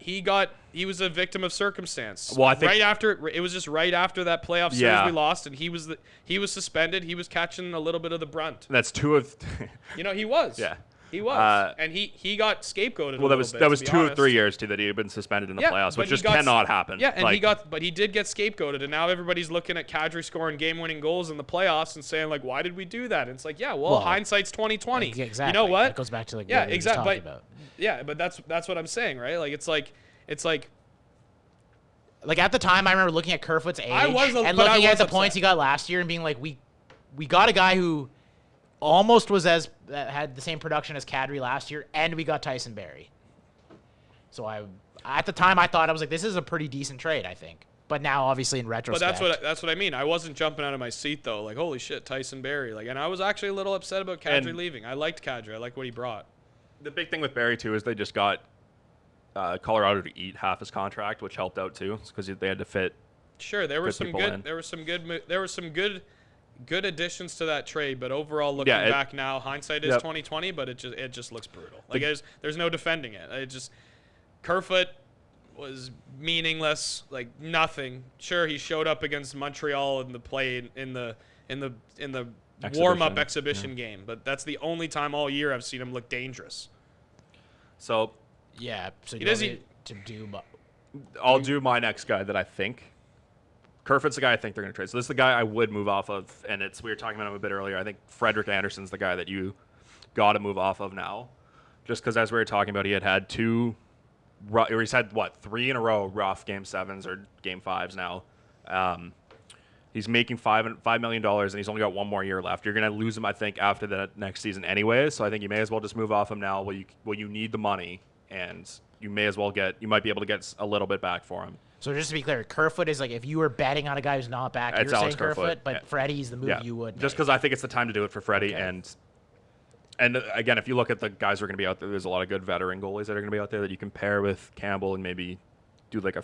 he was a victim of circumstance. Well, I think it was just right after that playoff series we lost, and he was suspended. He was catching a little bit of the brunt. That's 2 of. He was. Yeah. He was, and he got scapegoated. Well, that was 2 of 3 years too that he had been suspended in the playoffs, which just cannot happen. Yeah, and he did get scapegoated, and now everybody's looking at Kadri scoring game-winning goals in the playoffs and saying like, why did we do that? And it's like, well, hindsight's 20/20. Exactly. You know what? It goes back to like exactly. About. Yeah, but that's what I'm saying, right? Like it's like. Like at the time, I remember looking at Kerfoot's age and looking at the points he got last year and being like, we got a guy who almost had the same production as Kadri last year, and we got Tyson Barrie. So at the time, I thought, I was like, this is a pretty decent trade, I think. But now, obviously, in retrospect. But that's what I mean. I wasn't jumping out of my seat though, like holy shit, Tyson Barrie. Like, and I was actually a little upset about Kadri leaving. I liked Kadri. I liked what he brought. The big thing with Barrie too is they just got Colorado to eat half his contract, which helped out too, because they had to fit Sure, there were some good additions to that trade, but overall looking back now, hindsight is 2020, but it just looks brutal. Like there's no defending it. Kerfoot was meaningless, like nothing. Sure, he showed up against Montreal in the play in the warm-up exhibition game, but that's the only time all year I've seen him look dangerous. So so I'll do my next guy that I think. Kerfoot's the guy I think they're going to trade. So this is the guy I would move off of, and we were talking about him a bit earlier. I think Frederik Andersen's the guy that you got to move off of now, just because as we were talking about, he's had 3 in a row rough game 7s or game 5s now. He's making $5 million, and he's only got 1 more year left. You're going to lose him, I think, after the next season anyway. So I think you may as well just move off him now. Well, you need the money, and you might be able to get a little bit back for him. So just to be clear, Kerfoot is like if you were betting on a guy who's not back, you're saying Kerfoot, but Freddie's the move you would make. Just because I think it's the time to do it for Freddie. Okay. And again, if you look at the guys who are going to be out there, there's a lot of good veteran goalies that are going to be out there that you can pair with Campbell and maybe do like a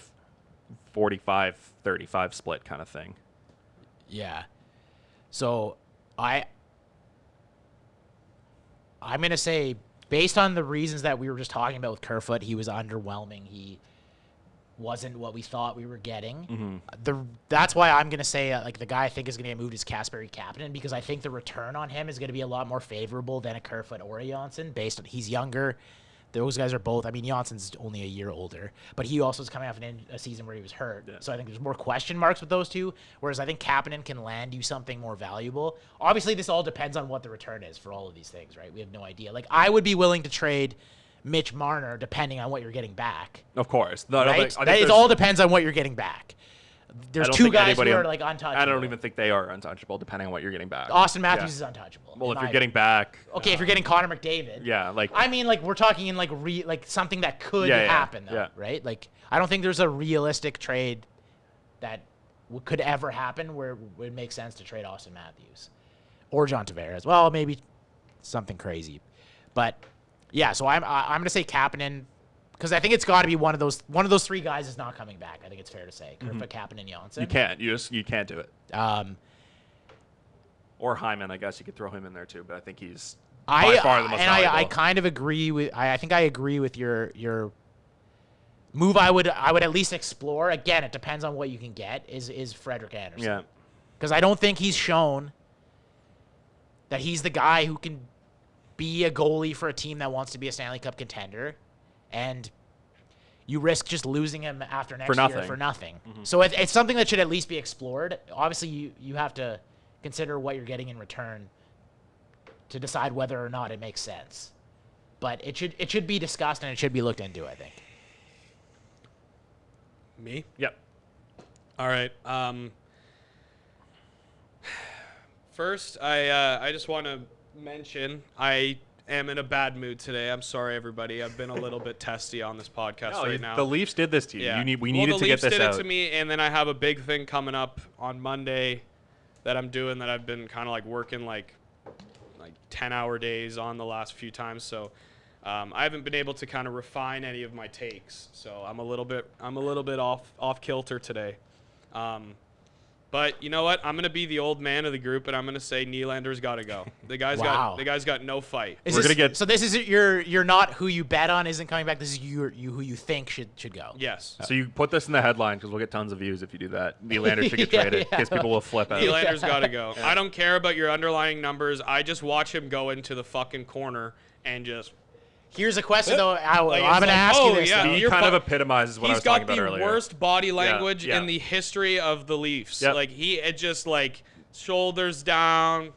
45-35 split kind of thing. Yeah. So I'm going to say, based on the reasons that we were just talking about with Kerfoot, he was underwhelming. He wasn't what we thought we were getting. Mm-hmm. That's why I'm going to say like the guy I think is going to get moved is Kasperi Kapanen, because I think the return on him is going to be a lot more favorable than a Kerfoot or a Janssen. Based on he's younger, those guys are both. I mean, Janssen's only a year older, but he also is coming off a season where he was hurt. Yeah. So I think there's more question marks with those two. Whereas I think Kapanen can land you something more valuable. Obviously, this all depends on what the return is for all of these things, right? We have no idea. Like I would be willing to trade Mitch Marner depending on what you're getting back. Of course. No, right? It all depends on what you're getting back. There's 2 guys who are like untouchable. I don't even think they are untouchable depending on what you're getting back. Austin Matthews is untouchable. Well, if you're getting back. Okay, if you're getting Connor McDavid. Yeah, like. I mean, like we're talking in like something that could happen though, right? Like I don't think there's a realistic trade that could ever happen where it would make sense to trade Austin Matthews or John Tavares. Well, maybe something crazy, but. Yeah, so I'm going to say Kapanen because I think it's got to be one of those 3 guys is not coming back. I think it's fair to say Kerfoot, Kapanen, Janssen. You can't do it. Or Hyman, I guess you could throw him in there too, but I think he's by far the most valuable. I kind of agree with. I think I agree with your move. I would at least explore. Again, it depends on what you can get. Is Frederik Andersen? Yeah, because I don't think he's shown that he's the guy who can be a goalie for a team that wants to be a Stanley Cup contender, and you risk just losing him after next year for nothing. Mm-hmm. So it's something that should at least be explored. Obviously, you have to consider what you're getting in return to decide whether or not it makes sense. But it should be discussed and it should be looked into, I think. Me? Yep. All right. First, I just want to mention I am in a bad mood today. I'm sorry, everybody. I've been a little bit testy on this podcast now. The Leafs did this to you. Yeah. We needed to get this out. The Leafs did it to me, and then I have a big thing coming up on Monday that I'm doing that I've been kind of like working like 10-hour days on the last few times. So I haven't been able to kind of refine any of my takes. So I'm a little bit off kilter today. But you know what? I'm gonna be the old man of the group, and I'm gonna say Nylander's got to go. The guy's got no fight. So this is you're not who you bet on isn't coming back. This is you who you think should go. Yes. So you put this in the headline because we'll get tons of views if you do that. Nylander should get traded because people will flip out. Nylander's got to go. I don't care about your underlying numbers. I just watch him go into the fucking corner and just. Here's a question, though. I'm going to ask you this. He kind of epitomizes what I was talking about earlier. He's got the worst body language in the history of the Leafs. Yep. Like, it just, like, shoulders down,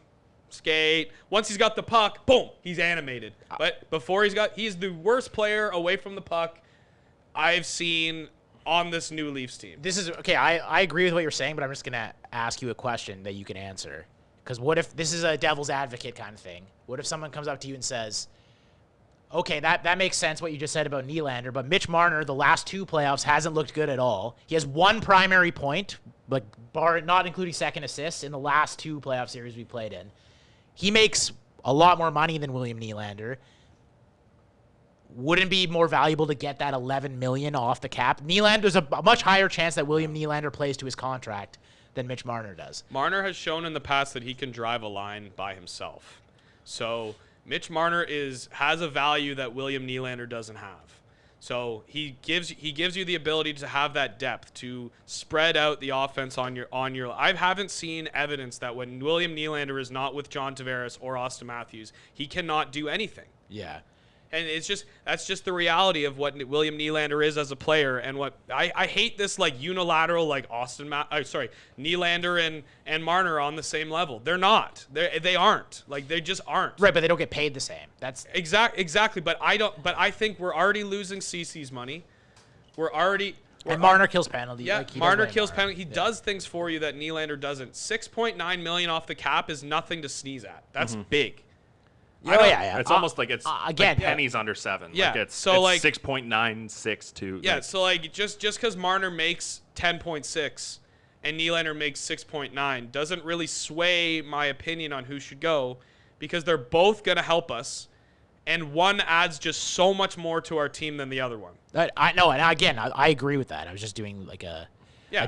skate. Once he's got the puck, boom, he's animated. But before he's the worst player away from the puck I've seen on this new Leafs team. This is, okay, I agree with what you're saying, but I'm just going to ask you a question that you can answer. Because what if, this is a devil's advocate kind of thing. What if someone comes up to you and says, okay, that makes sense what you just said about Nylander, but Mitch Marner, the last 2 playoffs, hasn't looked good at all. He has 1 primary point, like not including second assists, in the last 2 playoff series we played in. He makes a lot more money than William Nylander. wouldn't it be more valuable to get that $11 million off the cap? Nylander's a much higher chance that William Nylander plays to his contract than Mitch Marner does. Marner has shown in the past that he can drive a line by himself. So Mitch Marner has a value that William Nylander doesn't have. So he gives you the ability to have that depth to spread out the offense on your. I haven't seen evidence that when William Nylander is not with John Tavares or Austin Matthews, he cannot do anything. Yeah. And that's just the reality of what William Nylander is as a player, and what I hate this like unilateral like Nylander and Marner are on the same level. They're not. They aren't. Like they just aren't. Right, but they don't get paid the same. That's exactly. But I think we're already losing CC's money. And Marner kills penalty. Yeah, like Marner kills penalty. He does things for you that Nylander doesn't. $6.9 million off the cap is nothing to sneeze at. That's big. Yeah. It's almost like it's again, like pennies under 7. Yeah. Like it's, so it's like 6.962. Yeah. So like just because Marner makes 10.6 and Nylander makes 6.9 doesn't really sway my opinion on who should go, because they're both gonna help us, and one adds just so much more to our team than the other one. I know, and again, I agree with that. I was just doing like a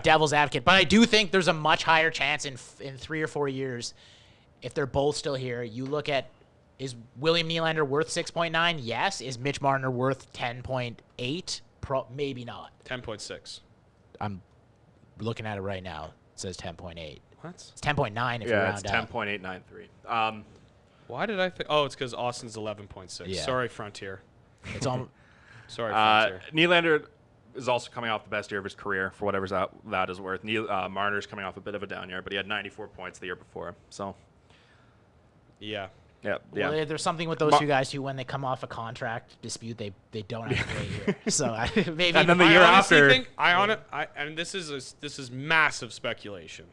devil's advocate, but I do think there's a much higher chance in 3 or 4 years, if they're both still here. You look at, is William Nylander worth 6.9? Yes. Is Mitch Marner worth 10.8? Maybe not. 10.6. I'm looking at it right now. It says 10.8. What? It's 10.9 if you round it's up. 10.893. Why did I think? Oh, it's because Austin's 11.6. Yeah. Sorry, Frontier. It's on. Sorry, Frontier. Nylander is also coming off the best year of his career, for whatever that is worth. Marner's coming off a bit of a down year, but he had 94 points the year before. So, yeah. Yeah. Well, there's something with those two guys who, when they come off a contract dispute, they don't have to play here. So maybe. And then the I year honestly after, think, and this is massive speculation.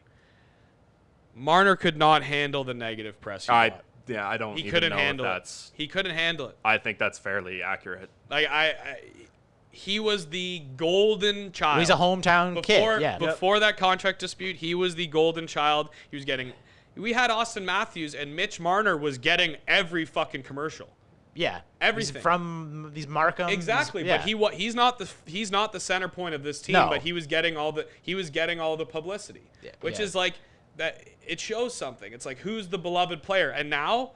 Marner could not handle the negative press. I don't. He even couldn't know handle if it. that's. He couldn't handle it. I think that's fairly accurate. Like he was the golden child. He's a hometown kid. Yeah. Before that contract dispute, he was the golden child. He was getting. We had Austin Matthews, and Mitch Marner was getting every fucking commercial. Yeah, everything he's from these Markham. Exactly, but he's not the center point of this team. No. But he was getting all the publicity, which is like that. It shows something. It's like, who's the beloved player, and now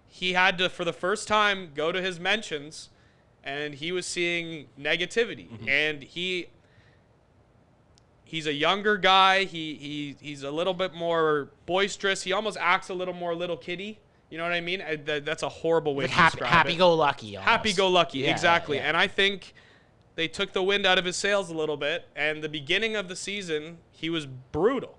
he had to, for the first time, go to his mentions, and he was seeing negativity, and he's a younger guy. He's a little bit more boisterous. He almost acts a little more little kiddie. You know what I mean? That's a horrible way to describe it. Happy-go-lucky. Happy-go-lucky, exactly. Yeah. And I think they took the wind out of his sails a little bit. And the beginning of the season, he was brutal.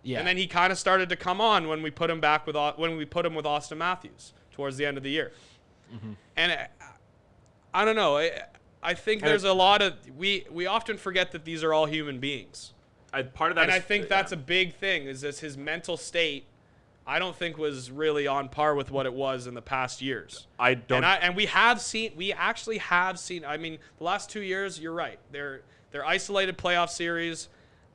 Yeah. And then he kind of started to come on when we put him with Austin Matthews towards the end of the year. And I don't know. I think there's a lot of we often forget that these are all human beings. Part of that, and I think that's a big thing. Is this his mental state? I don't think was really on par with what it was in the past years. I don't. And we actually have seen. I mean, the last 2 years, you're right. They're isolated playoff series,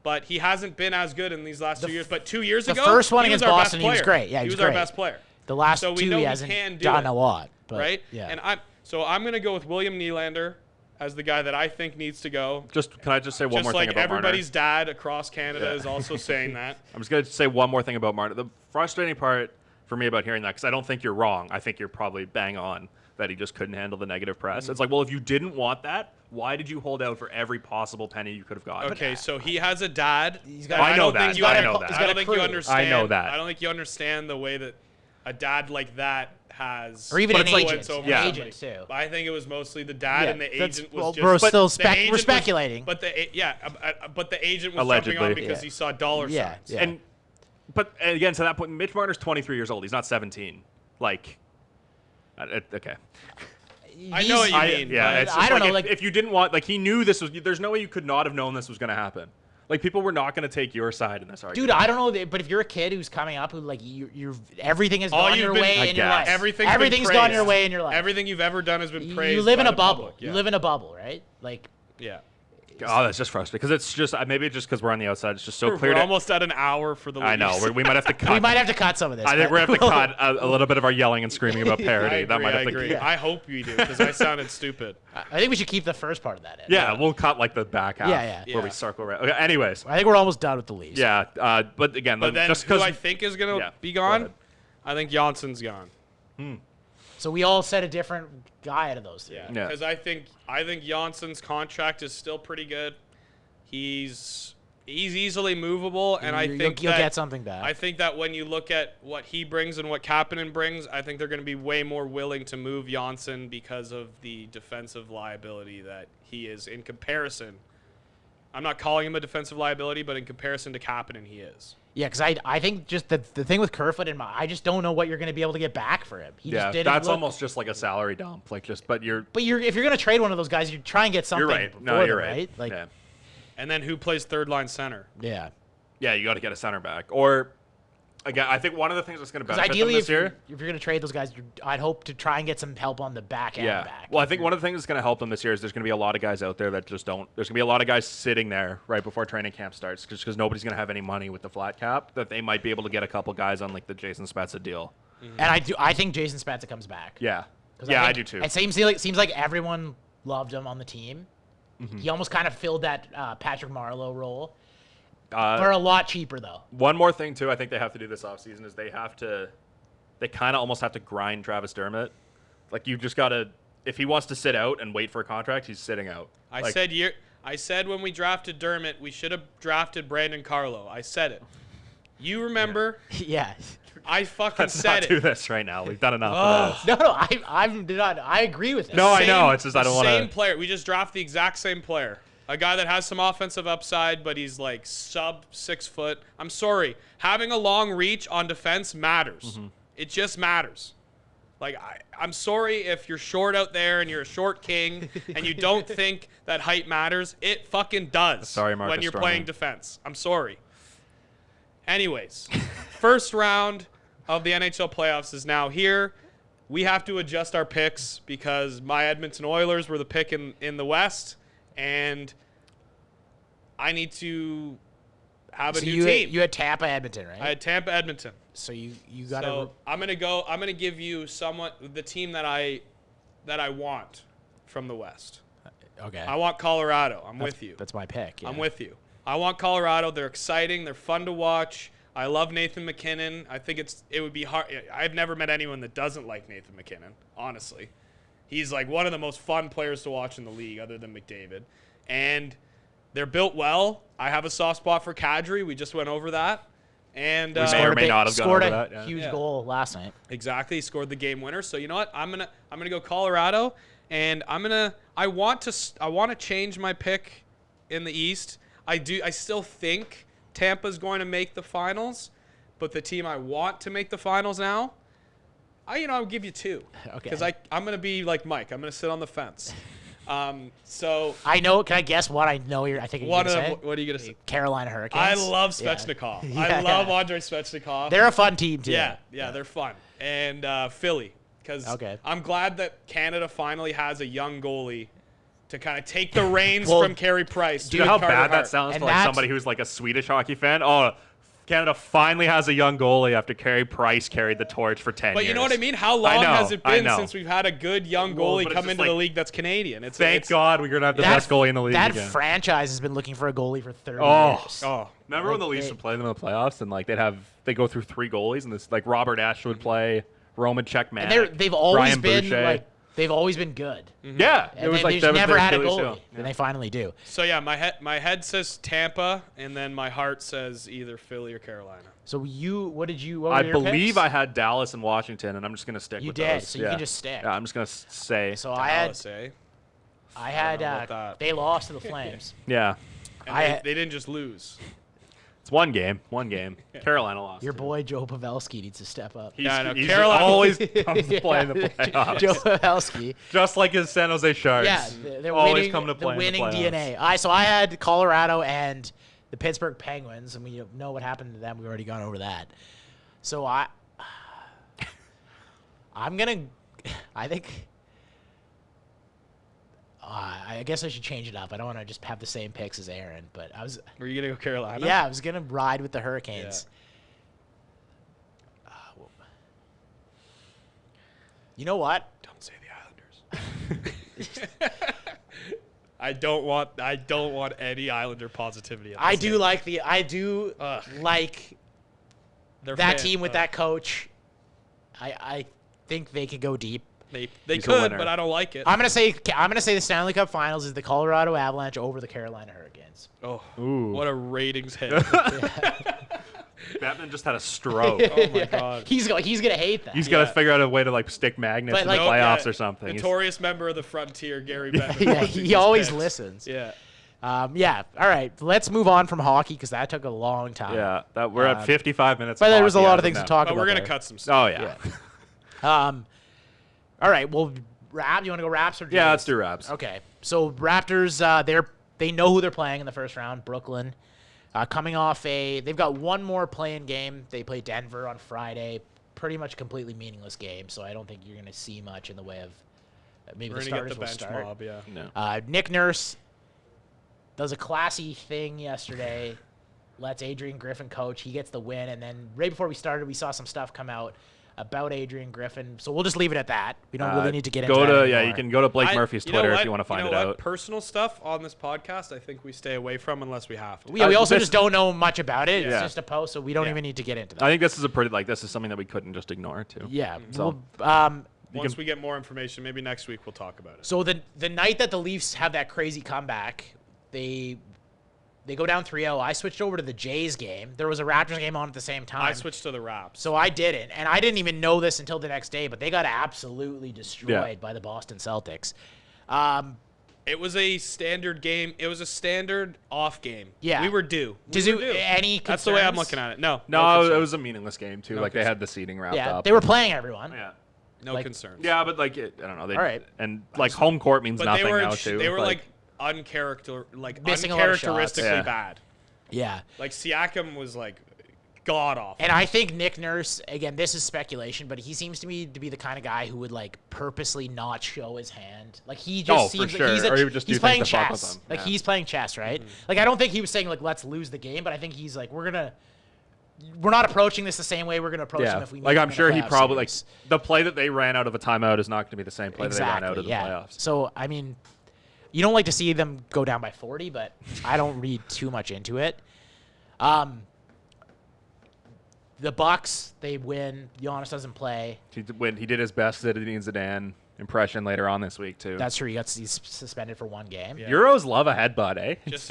but he hasn't been as good in these last 2 years. But 2 years ago, the first one he against was our Boston, best he was player. great. Yeah, he was great. our best player. The last so two, he hasn't done a lot. But, right? Yeah. And I'm going to go with William Nylander as the guy that I think needs to go. Can I just say one more thing about Marner? Everybody's dad across Canada is also saying that. I'm just going to say one more thing about Marner. The frustrating part for me about hearing that, because I don't think you're wrong. I think you're probably bang on that he just couldn't handle the negative press. It's like, well, if you didn't want that, why did you hold out for every possible penny you could have gotten? Okay, so he has a dad. I know that. I don't think you understand. I know that. I don't think you understand the way that a dad like that has, or even an agent. Yeah. Agent too. But I think it was mostly the dad, and the agent was just. We're speculating. But the agent was jumping on because he saw dollar signs. Yeah. But again, to that point, Mitch Marner's 23 years old. He's not 17. Like, okay. I know what you mean. Yeah, it's just I don't know. If you didn't want, he knew this was. There's no way you could not have known this was going to happen. Like, people were not going to take your side in this argument. Dude, I don't know, but if you're a kid who's coming up, who you're everything has gone your way in your life. Everything's gone your way in your life. Everything you've ever done has been praised. You live in a bubble. Public, You live in a bubble, right? Like, yeah. Oh, that's just frustrating because it's just maybe just because we're on the outside. It's just so clear. We're almost at an hour for the Leafs. I know. We might have to cut. We might have to cut some of this. I think we're going to have to cut a little bit of our yelling and screaming about parity. I agree. I hope you do because I sounded stupid. I think we should keep the first part of that in. Yeah, we'll cut like the back half where we Yeah. circle around. Okay, anyways. I think we're almost done with the Leafs. Yeah, but again, But then just who because I think is going to be go gone, ahead. I think Janssen's gone. So we all said a different guy out of those two. Yeah, Yeah. because I think Janssen's contract is still pretty good. He's easily movable, and I think you'll that, get something back. I think that when you look at what he brings and what Kapanen brings, I think they're going to be way more willing to move Janssen because of the defensive liability that he is in comparison. I'm not calling him a defensive liability, but in comparison to Kapanen, he is. Yeah, because I think just the thing with Kerfoot and I just don't know what you're going to be able to get back for him. He just didn't that's look, almost just like a salary dump. Like just, but if you're going to trade one of those guys, you try and get something. you're right. For No, them, you're right. Like, yeah. And then who plays third line center? yeah. Yeah, you got to get a center back. Or again, I think one of the things that's going to benefit them Ideally, this year. if you're going to trade those guys, I'd hope to try and get some help on the back end. Yeah. Back. Well, I think one of the things that's going to help them this year is there's going to be a lot of guys out there that just don't. There's going to be a lot of guys sitting there right before training camp starts because nobody's going to have any money with the flat cap that they might be able to get a couple guys on like the Jason Spezza deal. And I think Jason Spezza comes back. Yeah. 'Cause Yeah, I think do too. It seems like everyone loved him on the team. He almost kind of filled that Patrick Marleau role. For a lot cheaper, though. One more thing, too, I think they have to do this offseason is they kind of almost have to grind Travis Dermott. Like, you just got to, if he wants to sit out and wait for a contract, he's sitting out. I said when we drafted Dermott, we should have drafted Brandon Carlo. I said it. You remember? Yeah. I fucking Let's said not it. do this right now. We've done enough of this. No, I agree with it. No, I know. It's just I don't want Same to. player. We just draft the exact same player. A guy that has some offensive upside, but he's like sub 6 foot. I'm sorry. Having a long reach on defense matters. It just matters. Like, I'm sorry if you're short out there and you're a short king and you don't think that height matters. It fucking does. Sorry, Marcus when you're Stroman. playing defense. I'm sorry. Anyways, first round of the NHL playoffs is now here. We have to adjust our picks because my Edmonton Oilers were the pick in the West, and I need to have a new team. You had Tampa, Edmonton, right? I had Tampa, Edmonton. So you got to. So I'm gonna give you the team that I want from the West. Okay. I want Colorado. I'm with you. That's my pick. Yeah. I'm with you. I want Colorado. They're exciting. They're fun to watch. I love Nathan McKinnon. I think it would be hard. I've never met anyone that doesn't like Nathan McKinnon, honestly. He's like one of the most fun players to watch in the league other than McDavid. And they're built well. I have a soft spot for Kadri. We just went over that. And We may or may not have gone scored over a that. Yeah. huge goal last night. exactly, he scored the game winner. So you know what? I'm gonna go Colorado, and I want to change my pick in the East. I still think Tampa's going to make the finals, but the team I want to make the finals now, I'll give you two. Okay. Because I'm gonna be like Mike. I'm gonna sit on the fence. So I know. Can I guess what I know? I think you're what gonna say? are you gonna say? Carolina Hurricanes. I love Svechnikov. Yeah. I love Andrei Svechnikov. They're a fun team too. Yeah, they're fun. And Philly, because I'm glad that Canada finally has a young goalie to kind of take the reins from Carey Price. Do you know how Carter bad Hart. that sounds And for like somebody who's like a Swedish hockey fan? Oh, Canada finally has a young goalie after Carey Price carried the torch for 10 years. But you know what I mean? How long has it been since we've had a good young goalie but it's come just into like, the league that's Canadian? Thank God we're going to have the best goalie in the league That again. franchise has been looking for a goalie for 30 years. Oh, Remember when the Leafs would play them in the playoffs and like they go through 3 goalies and this like Robert Ashe would play, Roman Czechman, And they've always Brian been Boucher. they've always been good. Yeah, And they just never had a goalie, and they finally do. So yeah, my head says Tampa, and then my heart says either Philly or Carolina. So what were I your believe picks? I had Dallas and Washington, and I'm just gonna stick You with did, those. so you can just stick. Yeah, I'm just gonna say. So Dallas, eh? I had know about that. they lost to the Flames. Yeah, And they didn't just lose. it's one game. Carolina lost. Your boy Joe Pavelski needs to step up. He's, Yeah, I know. he's Carolina- always comes to play in the playoffs. Joe Pavelski. Just like his San Jose Sharks. Yeah, they're always winning, come to play the winning in the playoffs. DNA. So I had Colorado and the Pittsburgh Penguins, and we know what happened to them. We've already gone over that. So I think I guess I should change it up. I don't want to just have the same picks as Aaron, but I was. Were you gonna go Carolina? Yeah, I was gonna ride with the Hurricanes. You know what? Don't say the Islanders. I don't want any Islander positivity. I do like that team with that coach. I think they could go deep. They could, but I don't like it. I'm gonna say the Stanley Cup Finals is the Colorado Avalanche over the Carolina Hurricanes. Oh, Ooh. What a ratings hit! Batman just had a stroke. Oh my god. He's gonna hate that. He's got to figure out a way to like stick magnets in the playoffs or something. Notorious member of the Frontier, Gary Bettman. Yeah, he always listens. Yeah. Yeah. All right. Let's move on from hockey because that took a long time. Yeah. We're at 55 minutes. But there was a lot of things to talk But about. We're gonna cut some stuff. Oh yeah. All right. Well, Raps. You want to go Raps or Jays? Yeah, let's do Raps. Okay. So Raptors, they know who they're playing in the first round. Brooklyn, coming off they've got one more play-in game. They play Denver on Friday. Pretty much completely meaningless game. So I don't think you're going to see much in the way of maybe the starters will start. Mob, yeah. No. Nick Nurse does a classy thing yesterday. Lets Adrian Griffin coach. He gets the win, and then right before we started, we saw some stuff come out about Adrian Griffin. So we'll just leave it at that. We don't really need to get into that anymore. You can go to Blake Murphy's Twitter if you want to find it out. Personal stuff on this podcast, I think we stay away from unless we have to. We also just don't know much about it. Yeah. It's just a post, so we don't even need to get into that. I think this is this is something that we couldn't just ignore too. Yeah. So once we get more information, maybe next week we'll talk about it. So the night that the Leafs have that crazy comeback, they go down 3-0. I switched over to the Jays game. There was a Raptors game on at the same time. I switched to the Raps. So I didn't. And I didn't even know this until the next day, but they got absolutely destroyed by the Boston Celtics. It was a standard game. It was a standard off game. Yeah. We were due. Any concerns? That's the way I'm looking at it. No, it was a meaningless game too. They had the seating wrapped up. They were playing everyone. Yeah. No concerns. Yeah, but I don't know. All right. And home court means nothing now too. They were missing a lot of shots. uncharacteristically bad. Yeah. Like Siakam was god awful. And I think Nick Nurse, again, this is speculation, but he seems to me to be the kind of guy who would purposely not show his hand. He just seems for sure. Like he would just he's do playing things to fuck with chess. him. He's playing chess, right? I don't think he was saying let's lose the game, but I think he's we're not approaching this the same way we're gonna approach him if we meet I'm sure he probably series. the play that they ran out of a timeout is not going to be the same play that they ran out of the playoffs. So I mean, you don't like to see them go down by 40, but I don't read too much into it. The Bucks, they win. Giannis doesn't play. He did his best Zinedine Zidane impression later on this week too. That's true. He's suspended for one game. Yeah. Euros love a headbutt, eh? Just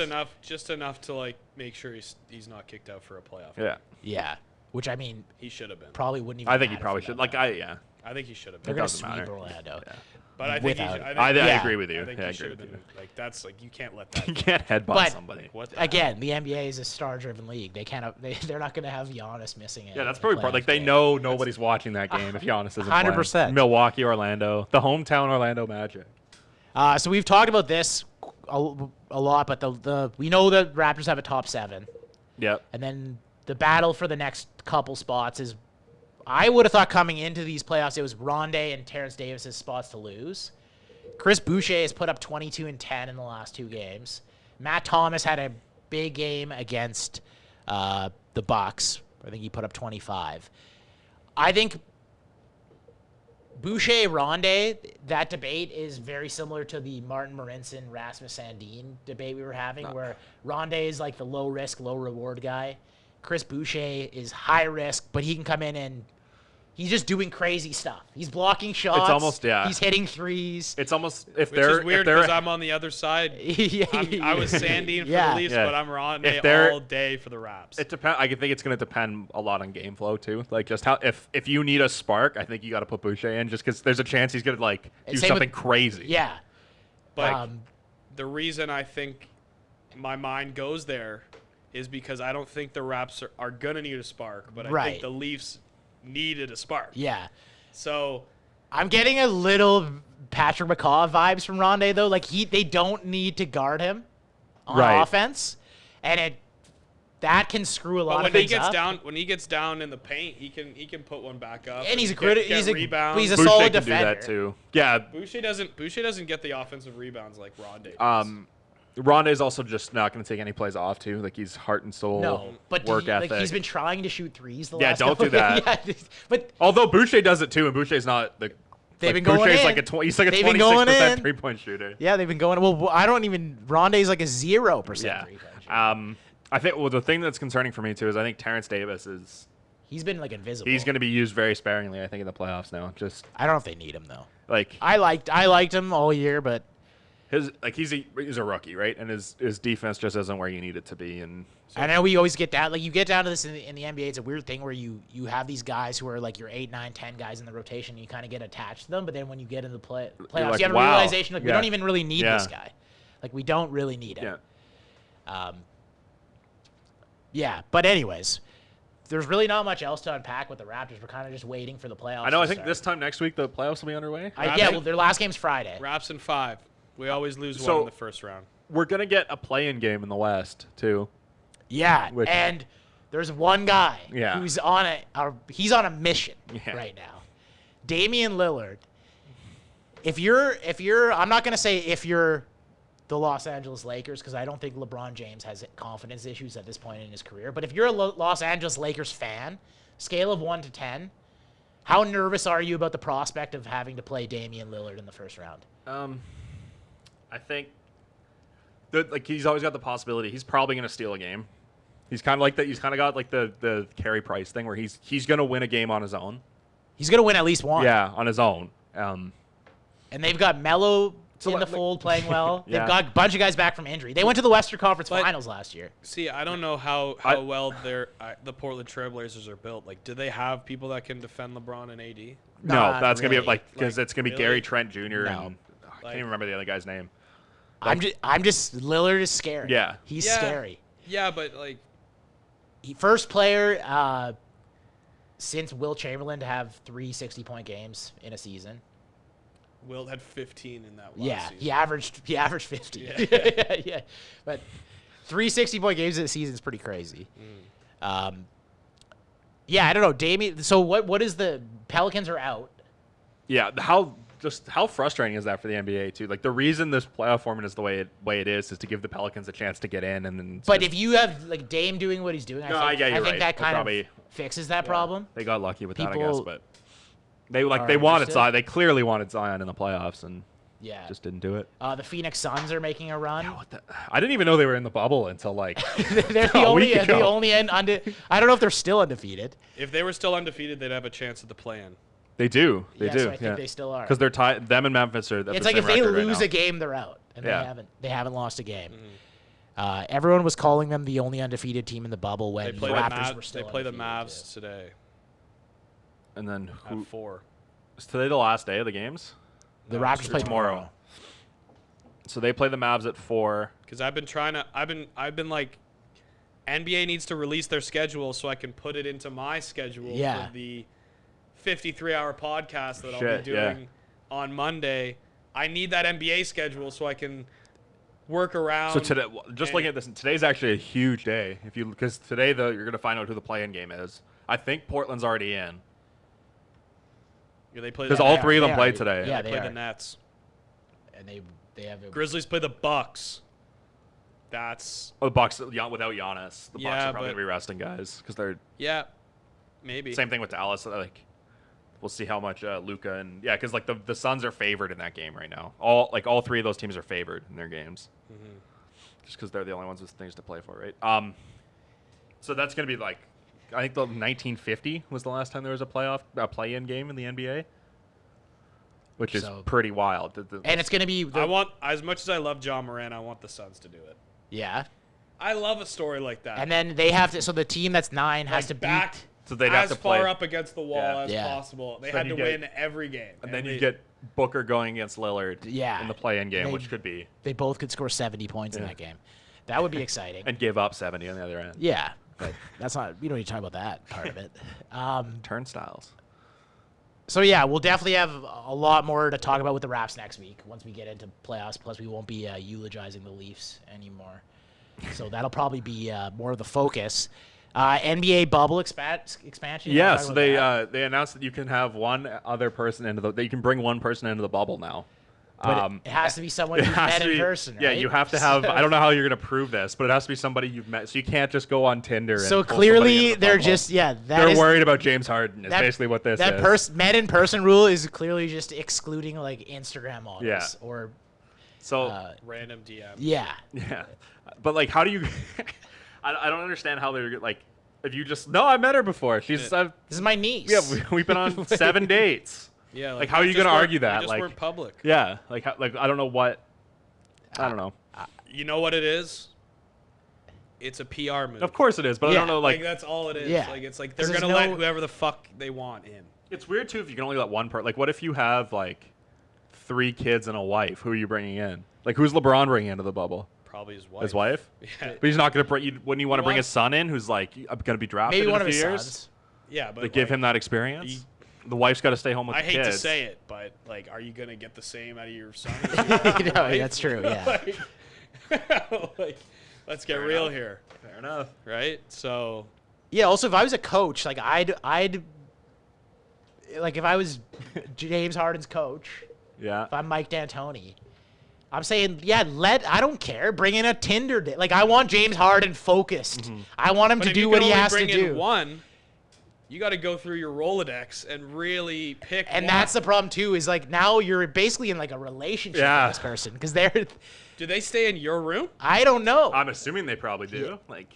enough to make sure he's not kicked out for a playoff. Yeah. Yeah. Which I mean, he should have been. Probably wouldn't even. I think he matter probably for should. them. I think he should have They're been. gonna doesn't sweep matter. Orlando. Yeah. But I think Without I Yeah. agree with you. I think I he agree should with have you. been. That's you can't let that. You can't headbutt But- somebody. What the Again, the NBA is a star-driven league. They can't. They're not going to have Giannis missing it. Yeah, that's probably part. They know nobody's watching that game if Giannis isn't 100%. playing. Milwaukee, Orlando, the hometown Orlando Magic. So we've talked about this a lot, but we know the Raptors have a top 7, Yep. and then the battle for the next couple spots is. I would have thought coming into these playoffs it was Rondé and Terrence Davis's spots to lose. Chris Boucher has put up 22 and 10 in the last 2 games. Matt Thomas had a big game against the Bucks. I think he put up 25. I think Boucher, Rondé, that debate is very similar to the Martin Marincin, Rasmus Sandin debate we were having, where Rondé is the low risk, low reward guy. Chris Boucher is high risk, but he can come in and he's just doing crazy stuff. He's blocking shots. It's almost He's hitting threes. It's almost Which is weird because I'm on the other side. I was Sandine for the Leafs, but I'm Rondé all day for the Raps. It depends. I think it's going to depend a lot on game flow too. Just how if you need a spark, I think you got to put Boucher in just because there's a chance he's going to do something crazy. Yeah. But the reason I think my mind goes there is because I don't think the Raps are going to need a spark, but I think the Leafs needed a spark. Yeah. So I'm getting a little Patrick McCaw vibes from Rondé though. They don't need to guard him on offense, and that can screw a lot But of things up. when he gets down in the paint, he can put one back up. And he's a rebound. he's a Boucher solid can defender. do that too. Yeah. Boucher doesn't get the offensive rebounds like Rondé does. Rondé's also just not going to take any plays off too. Like he's heart and soul. No, but work ethic. Like he's been trying to shoot threes the Yeah, last don't couple do that. Yeah, but although Boucher does it too, and Boucher's not the. They've like, been going Boucher's in. like he's like a They've been going 26% in. 3-point shooter. yeah, they've been going. Well, I don't even. Rondé's like a 0% Yeah. 3-point shooter. I think the thing that's concerning for me too is I think Terrence Davis is. He's been like invisible. He's going to be used very sparingly, I think, in the playoffs now. Just I don't know if they need him though. like I liked him all year, but he's a rookie, right? And his defense just isn't where you need it to be. And so, I know we always get down. Like you get down to this in the NBA, it's a weird thing where you have these guys who are like your 8, 9, 10 guys in the rotation. And you kind of get attached to them, but then when you get into the playoffs, like, you have a wow. realization like we Yeah. don't even really need Yeah. this guy. Like we don't really need him. yeah. Yeah, but anyways, there's really not much else to unpack with the Raptors. We're kind of just waiting for the playoffs. I know. I to think start. this time next week the playoffs will be underway. Well, their last game's Friday. Raps in 5. We always lose So- one in the first round. We're gonna get a play-in game in the West too. Yeah, Which- and there's one guy Yeah. who's on he's on a mission Yeah. right now. Damian Lillard. If you're I'm not gonna say if you're the Los Angeles Lakers because I don't think LeBron James has confidence issues at this point in his career. But if you're a Los Angeles Lakers fan, scale of 1 to 10, how nervous are you about the prospect of having to play Damian Lillard in the first round? I think like he's always got the possibility. He's probably going to steal a game. He's kind of like that. He's kind of got like the Carey Price thing where he's going to win a game on his own. He's gonna win at least one. Yeah, on his own. And they've got Melo in the fold playing well. Yeah. They've got a bunch of guys back from injury. They went to the Western Conference Finals last year. See, I don't know how well the Portland Trailblazers are built. Like, do they have people that can defend LeBron and AD? No, Not that's going to be really. because it's going to be really? Gary Trent Jr. No. and I can't even remember the other guy's name. I'm just Lillard is scary. Yeah. He's Yeah. scary. Yeah, but like, First player since Will Chamberlain to have 3 60-point games in a season. Wilt had 15 in that last Yeah, season. he averaged 50. Yeah. yeah. But 3 60-point games in a season is pretty crazy. Yeah, I don't know, Damian. So what is the Pelicans are out? Yeah, how frustrating is that for the NBA too? Like the reason this playoff format is the way it is to give the Pelicans a chance to get in, and then. But if you have like Dame doing what he's doing, I think right. that kind Probably- of fixes that problem. They got lucky with that, I guess, People but they are wanted interested. Zion. They clearly wanted Zion in the playoffs and Yeah. just didn't do it. The Phoenix Suns are making a run. I didn't even know they were in the bubble until like They're the a only week ago. I don't know if they're still undefeated. If they were still undefeated, they'd have a chance at the play-in. They do. They Yes, do. I think they still are. Because they're tied. Them and Memphis are. At It's the like same if they record right lose now. a game, they're out, and Yeah. they haven't lost a game. Everyone was calling them the only undefeated team in the bubble when They the play the Raptors Mavs. were still They play the undefeated, Mavs today And then who? at 4. Is today the last day of the games? The No, Raptors it's play tomorrow. So they play the Mavs at 4. Because I've been like, NBA needs to release their schedule so I can put it into my schedule Yeah. for the 53-hour podcast that I'll Shit, be doing on Monday. I need that NBA schedule so I can work around. So today, just looking at this, today's actually a huge day. Because today you're gonna find out who the play-in game is. I think Portland's already in. Yeah, they play Because the all Nets. three of them they played are. today. Yeah, They they play are. the Nets. and they have a, Grizzlies play the Bucks. That's Oh, the Bucks without Giannis. The Bucks Yeah, are probably but- gonna be resting guys because they're yeah, maybe. same thing with Dallas. Like we'll see how much Luka and because like the Suns are favored in that game right now. All three of those teams are favored in their games. Just because they're the only ones with things to play for, right? So that's gonna be like, I think the 1950 was the last time there was a play-in game in the NBA, which is So- pretty wild. and it's gonna be. I want, as much as I love John Moran, I want the Suns to do it. yeah, I love a story like that. and then they have to. So the team that's 9 has like to beat. back So they'd have as to play. far up against the wall Yeah. as Yeah. possible. They So had then to you get- win every game. and then they, you get Booker going against Lillard Yeah. in the play-in game, They- which could be They both could score 70 points in Yeah. that game. That would be exciting. and give up 70 on the other end. Yeah, but that's not. We don't need to talk about that part of it. Turnstiles. So yeah, we'll definitely have a lot more to talk about with the Raps next week once we get into playoffs. Plus, we won't be eulogizing the Leafs anymore. So that'll probably be more of the focus. NBA bubble expansion. Yeah, so they announced that you can have one other person that you can bring one person into the bubble now. But it has to be someone you've met in person, right? Yeah, you have to have. I don't know how you're gonna prove this, but it has to be somebody you've met. So you can't just go on Tinder. So and pull clearly, the they're bubble. just They're worried about James Harden. Is basically what this is. Met in person rule is clearly just excluding like Instagram models or random DM. Yeah. Yeah, but like, how do you? I don't understand how they're like. If you just I met her before. She's this is my niece. Yeah, we've been on 7 dates. Yeah, like how are you gonna argue that? We just weren't public. Yeah, like I don't know what. I don't know. You know what it is? It's a PR move. Of course it is, but I don't know. Like that's all it is. Yeah. Like it's like they're gonna let whoever the fuck they want in. It's weird too if you can only let one person. Like, what if you have like 3 kids and a wife? Who are you bringing in? Like, who's LeBron bringing into the bubble? Probably his wife. His wife? Yeah. But he's not gonna bring. Wouldn't you want to bring his son in, who's like gonna be drafted Maybe in one a of few his years? sons. Yeah, but to give him that experience. The wife's got to stay home with the kids. I hate to say it, but like, are you gonna get the same out of your son? That's true. Yeah. like, let's get real here. Fair enough. Right? So. Yeah. Also, if I was a coach, like I'd like if I was James Harden's coach. Yeah. If I'm Mike D'Antoni, I'm saying, I don't care. Bring in a Tinder date. Like, I want James Harden focused. Mm-hmm. I want him to do what he has to do. But if you can only bring in one, you got to go through your Rolodex and really pick And one. that's the problem, too, is, like, now you're basically in, like, a relationship with this person. Because they're... Do they stay in your room? I don't know. I'm assuming they probably do. Yeah. Like...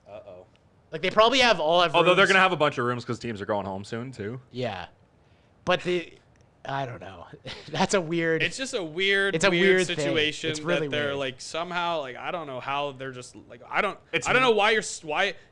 Uh-oh. Like, they probably have Although they're going to have a bunch of rooms because teams are going home soon, too. Yeah. But I don't know. That's a weird... It's just a weird, it's a weird situation it's really that they're weird. like somehow like I don't know how they're just like I don't know why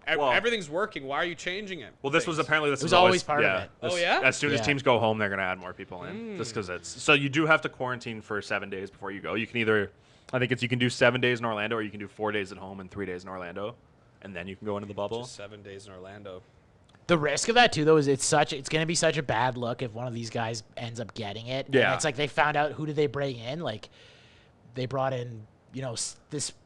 everything's working. Why are you changing it? Well, this was apparently It was always part of it. Oh yeah. As soon as Yeah. teams go home, they're going to add more people in, just because it's so you do have to quarantine for 7 days before you go. You can either, I think you can do 7 days in Orlando, or you can do 4 days at home and 3 days in Orlando, and then you can go into the bubble. Just 7 days in Orlando. The risk of that too, though, is it's going to be such a bad look if one of these guys ends up getting it. Yeah. And it's like they found out, who did they bring in? Like, they brought in,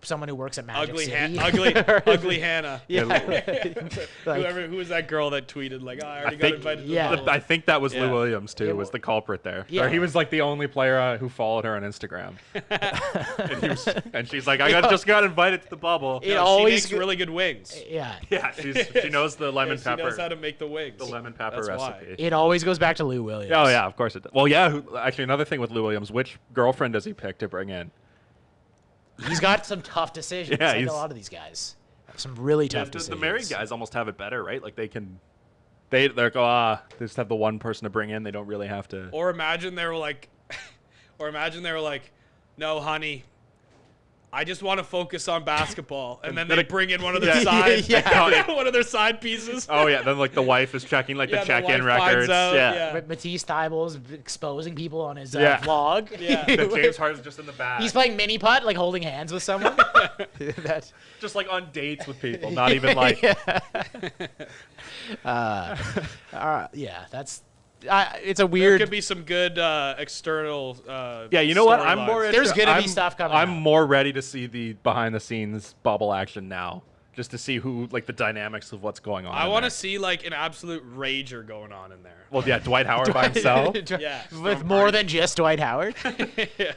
someone who works at Magic City. Ugly Hannah. Yeah. Who was that girl that tweeted like, I already got invited to the bubble. I think that was Yeah. Lou Williams too. Was the culprit there? Yeah. Or he was like the only player who followed her on Instagram. and she's like, just got invited to the bubble. It No, always she makes really good wings. Yeah. Yeah, she knows the lemon pepper. She knows how to make the wings. The lemon pepper That's why. recipe. It always goes back to Lou Williams. Oh yeah, of course it does. Well, yeah. Actually, another thing with Lou Williams, which girlfriend does he pick to bring in? He's got some tough decisions. Yeah, like a lot of these guys. Some really tough decisions. The married guys almost have it better, right? Like they just have the one person to bring in. They don't really have to. Or imagine they were like, no, honey, I just want to focus on basketball, and then they bring in one of their one of their side pieces. Oh yeah, then like the wife is checking the check-in records. Matisse Thybulle's exposing people on his vlog. Yeah. James Harden's just in the back. He's playing mini putt, like holding hands with someone. That's just like on dates with people, not even like. That's. It's a weird. There could be some good external. Yeah, you know what? I'm storylines. more. There's gonna be stuff coming. I'm more ready to see the behind-the-scenes bubble action now, just to see who the dynamics of what's going on. I want to see like an absolute rager going on in there. Well, yeah, Dwight Howard by himself. Yeah, with more than just Dwight Howard. Yeah.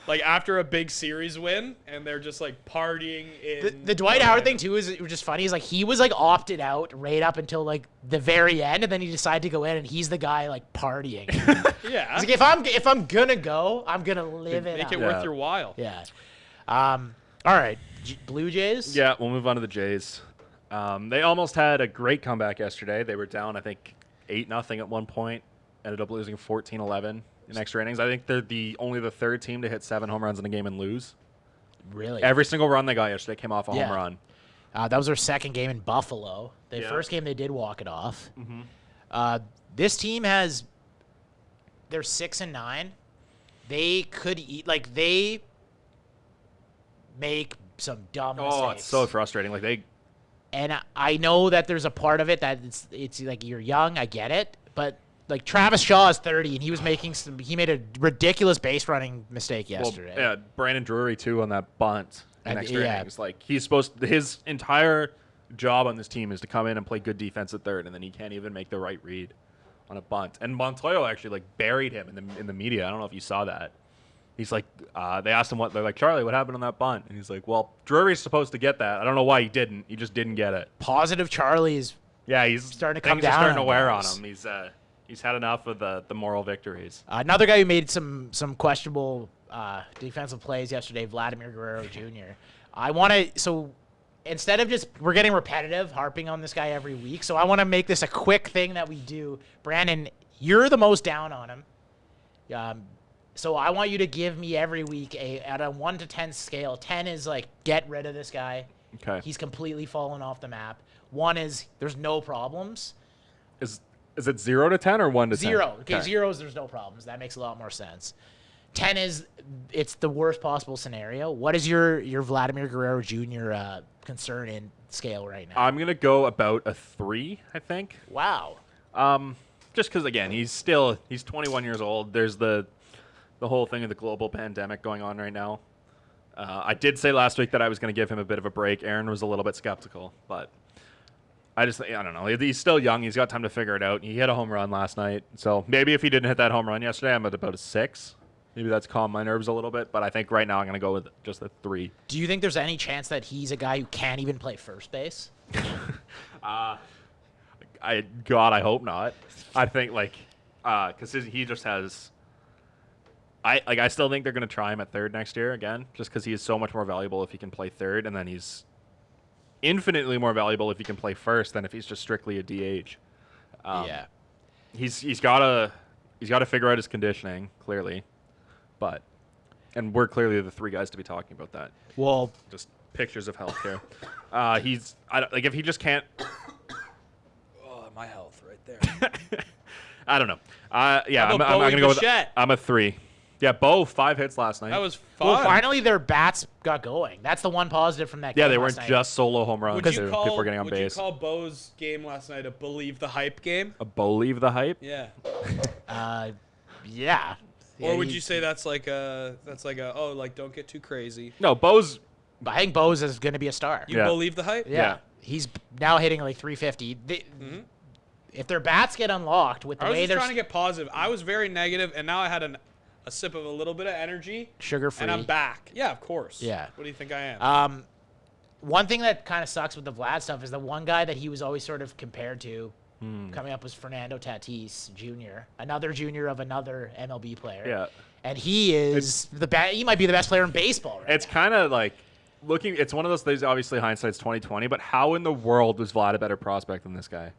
Like after a big series win, and they're just like partying in. The Dwight Howard thing too is just funny. Is like he was like opted out right up until like the very end, and then he decided to go in, and he's the guy like partying. Yeah. He's like, if I'm gonna go, I'm gonna live it. Make up. it worth your while. Yeah. All right. Blue Jays. Yeah, we'll move on to the Jays. They almost had a great comeback yesterday. They were down, I think, 8-0 at one point. Ended up losing 14-11 in extra innings. I think they're only the third team to hit 7 home runs in a game and lose. Really? Every single run they got yesterday came off a home run. That was their second game in Buffalo. The first game they did walk it off. Mm-hmm. This team they're 6-9. They could eat they make some dumb mistakes. Oh, it's so frustrating. And I know that there's a part of it that it's like you're young. I get it, but like Travis Shaw is 30 and he made a ridiculous base running mistake yesterday. Well, yeah, Brandon Drury too on that bunt. in extra innings. Like his entire job on this team is to come in and play good defense at third, and then he can't even make the right read on a bunt. And Montoyo actually like buried him in the media. I don't know if you saw that. He's like, they asked him they're like, Charlie, what happened on that bunt? And he's like, well, Drury's supposed to get that. I don't know why he didn't. He just didn't get it. Positive Charlie is he's starting to come down. Things are starting to wear on him. He's had enough of the moral victories. Another guy who made some questionable defensive plays yesterday, Vladimir Guerrero Jr. Instead of we're getting repetitive, harping on this guy every week, so I want to make this a quick thing that we do. Brandon, you're the most down on him. So I want you to give me every week at a 1 to 10 scale. 10 is like, get rid of this guy. Okay. He's completely fallen off the map. 1 is there's no problems. Is it 0 to 10 or 1 to 10? 0. Okay, 0 is there's no problems. That makes a lot more sense. 10 is it's the worst possible scenario. What is your Vladimir Guerrero Jr. Concern in scale right now? I'm gonna go about a 3, I think. Wow. Just because again, he's 21 years old. There's the whole thing of the global pandemic going on right now. I did say last week that I was going to give him a bit of a break. Aaron was a little bit skeptical, but I don't know. He's still young. He's got time to figure it out. He hit a home run last night, so maybe if he didn't hit that home run yesterday, I'm at about a 6. Maybe that's calmed my nerves a little bit, but I think right now I'm going to go with just a 3. Do you think there's any chance that he's a guy who can't even play first base? I hope not. I think because he just has. I still think they're going to try him at third next year again, just because he is so much more valuable if he can play third, and then he's infinitely more valuable if he can play first than if he's just strictly a DH. He's got to figure out his conditioning clearly, and we're clearly the 3 guys to be talking about that. Well, just pictures of health here. If he just can't. Oh, my health right there. I don't know. I'm going to go with. I'm a 3. Yeah, Bo 5 hits last night. That was fun. Well, finally their bats got going. That's the one positive from that game. Yeah, they weren't just solo home runs. People were getting on base. Would you call Bo's game last night a believe the hype game? A believe the hype? Yeah. Yeah. Or would you say that's like a don't get too crazy? No, Bo's. I think Bo's is going to be a star. You believe the hype? Yeah. He's now hitting like 350. If their bats get unlocked with the way they're trying to get positive. I was very negative, and now I had a sip of a little bit of energy. Sugar-free. And I'm back. Yeah, of course. Yeah. What do you think I am? One thing that kind of sucks with the Vlad stuff is the one guy that he was always sort of compared to coming up was Fernando Tatis Jr., another junior of another MLB player. Yeah. And he is he might be the best player in baseball right It's kind of like it's one of those things, obviously hindsight's 20/20, but how in the world was Vlad a better prospect than this guy?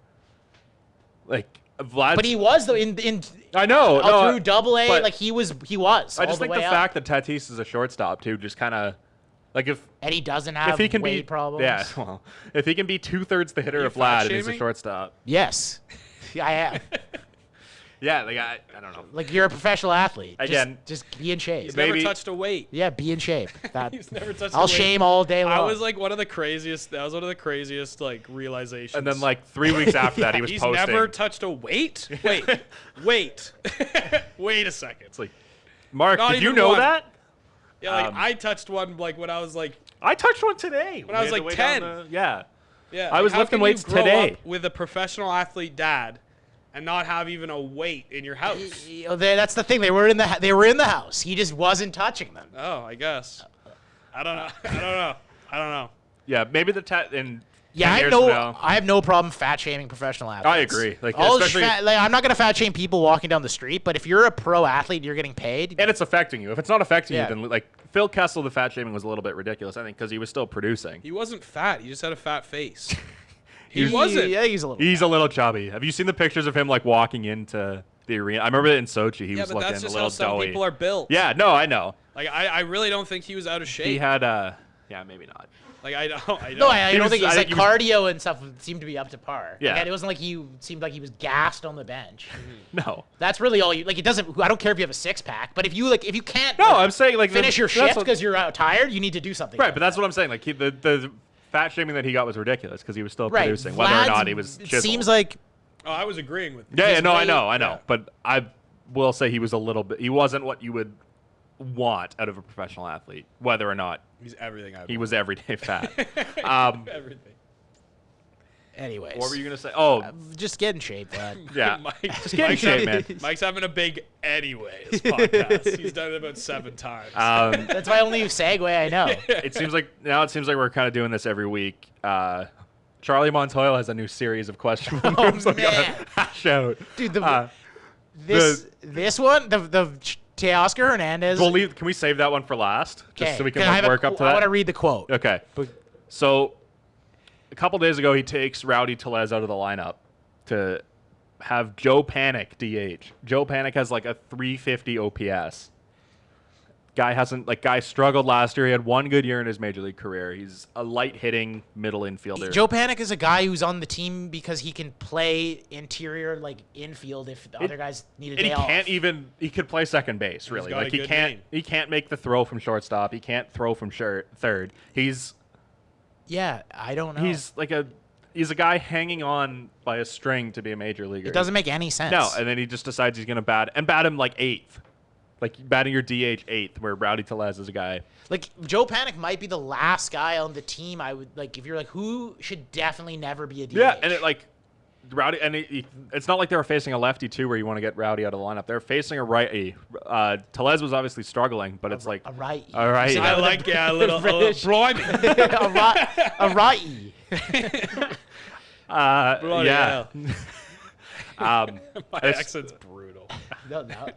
Like Vlad, but he was though in I know through Double-A, like he was. I just think the fact that Tatis is a shortstop too, just kind of like and he doesn't have weight problems. Yeah, well, if he can be 2/3 the hitter of Vlad and he's a shortstop. Yes, I am. Yeah, like I don't know. Like you're a professional athlete. Again, just be in shape. He's never touched a weight. Yeah, be in shape. He's never touched. I'll shame all day long. I was like one of the craziest. That was one of the craziest like realizations. And then like 3 weeks after that, he was posting. He's never touched a weight. Wait a second. It's like, Mark, did you know that? Yeah, like I touched one like when I was like. I touched one today. When I was like 10. Yeah. Yeah. I was lifting weights today. With a professional athlete dad. And not have even a weight in your house. That's the thing. They were in the house. He just wasn't touching them. Oh, I guess. I don't know. Yeah, maybe I have no problem fat shaming professional athletes. I agree. Like, I'm not gonna fat shame people walking down the street, but if you're a pro athlete, you're getting paid, and it's affecting you. If it's not affecting you, then like Phil Kessel, the fat shaming was a little bit ridiculous. I think because he was still producing. He wasn't fat. He just had a fat face. He wasn't. Yeah, he's a little chubby. Have you seen the pictures of him like walking into the arena? I remember in Sochi, he was looking a little doughy. Yeah, but that's just how some people are built. Yeah, no, I know. Like I really don't think he was out of shape. He had maybe not. Like I don't. No, I don't think his cardio and stuff seemed to be up to par. Yeah, like, it wasn't like he seemed like he was gassed on the bench. No, that's really all you like. It doesn't. I don't care if you have a 6-pack, but if you can't. No, I'm saying like finish your shift because you're tired. You need to do something. Right, but that's what I'm saying. Like the fat shaming that he got was ridiculous because he was still producing, whether or not he was chiseled. It seems like. Oh, I was agreeing with you. Yeah, no, I know. Yeah. But I will say he was a little bit. He wasn't what you would want out of a professional athlete, whether or not He's everything. He was everyday fat. Everything. Anyways. What were you gonna say? Oh, just get in shape, lad. yeah. Just get in shape, man. Mike's having a big anyways podcast. He's done it about 7 times. That's my only segue I know. It seems like we're kind of doing this every week. Charlie Montoyo has a new series of questionable moves. Man. Hash out. Dude, this one, the Teoscar Hernandez. Can we save that one for last? Just so we can work up to that? I want to read the quote. Okay. So a couple days ago, he takes Rowdy Tellez out of the lineup to have Joe Panic DH. Joe Panic has like a 350 OPS. Guy struggled last year. He had one good year in his major league career. He's a light hitting middle infielder. Joe Panic is a guy who's on the team because he can play interior infield if the other guys need a day off. He could play second base, really. He's got a good name. He can't make the throw from shortstop. He can't throw from third. I don't know. He's a guy hanging on by a string to be a major leaguer. It doesn't make any sense. No, and then he just decides he's going to bat him like 8th. Like batting your DH 8th, where Rowdy Tellez is a guy. Like Joe Panic might be the last guy on the team I would if you're who should definitely never be a DH. Yeah, and Rowdy, and it's not like they were facing a lefty too, where you want to get Rowdy out of the lineup. They're facing a righty. Tellez was obviously struggling, but it's like a righty. All right, I like a little blimey. a righty. Yeah. My accent's brutal.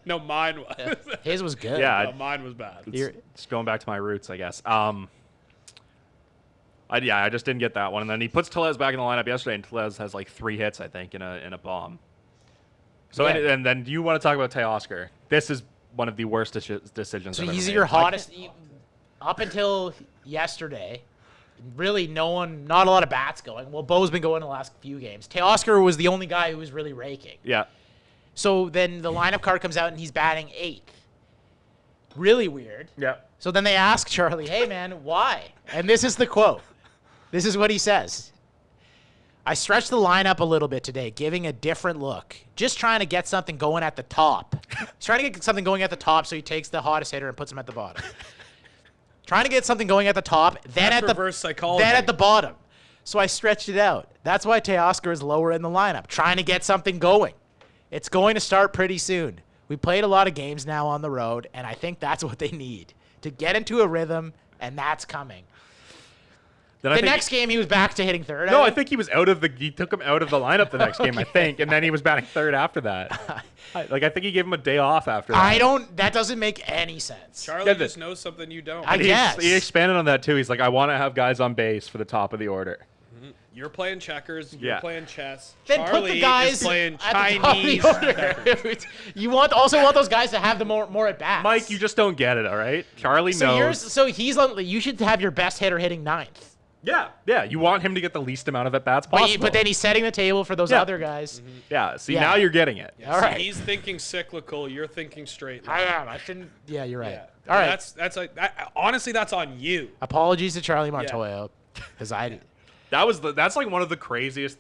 No, mine was. Yeah. His was good. Yeah. No, mine was bad. Just going back to my roots, I guess. I just didn't get that one. And then he puts Tellez back in the lineup yesterday, and Tellez has like 3 hits, I think, in a bomb. So and then you want to talk about Teoscar. This is one of the worst decisions. So I've he's ever your made. hottest up until yesterday. Really, not a lot of bats going. Well, Bo's been going the last few games. Teoscar was the only guy who was really raking. Yeah. So then the lineup card comes out and he's batting 8th. Really weird. Yeah. So then they ask Charlie, hey, man, why? And this is the quote. This is what he says. I stretched the lineup a little bit today, giving a different look. Just trying to get something going at the top. He's trying to get something going at the top, so he takes the hottest hitter and puts him at the bottom. Trying to get something going at the top, then That's at reverse psychology. then at the bottom. So I stretched it out. That's why Teoscar is lower in the lineup, trying to get something going. It's going to start pretty soon. We played a lot of games now on the road, and I think that's what they need to get into a rhythm, and that's coming. The next game, he was back to hitting third. No, I think he was he took him out of the lineup the next game, I think, and then he was batting third after that. I think he gave him a day off after that. That doesn't make any sense. Charlie just knows something you don't. I guess. He expanded on that too. He's like, I want to have guys on base for the top of the order. You're playing checkers. You're playing chess. Then Charlie put the guys is playing at Chinese. The top of the order. You also want those guys to have the more at bats. Mike, you just don't get it, all right? Charlie knows. You should have your best hitter hitting 9th. Yeah. You want him to get the least amount of at bats possible. But then he's setting the table for those other guys. Mm-hmm. Yeah. See, now you're getting it. All right. He's thinking cyclical. You're thinking straight line. I am. I shouldn't. Yeah, you're right. Yeah. All right. Honestly, that's on you. Apologies to Charlie Montoyo, because That's like one of the craziest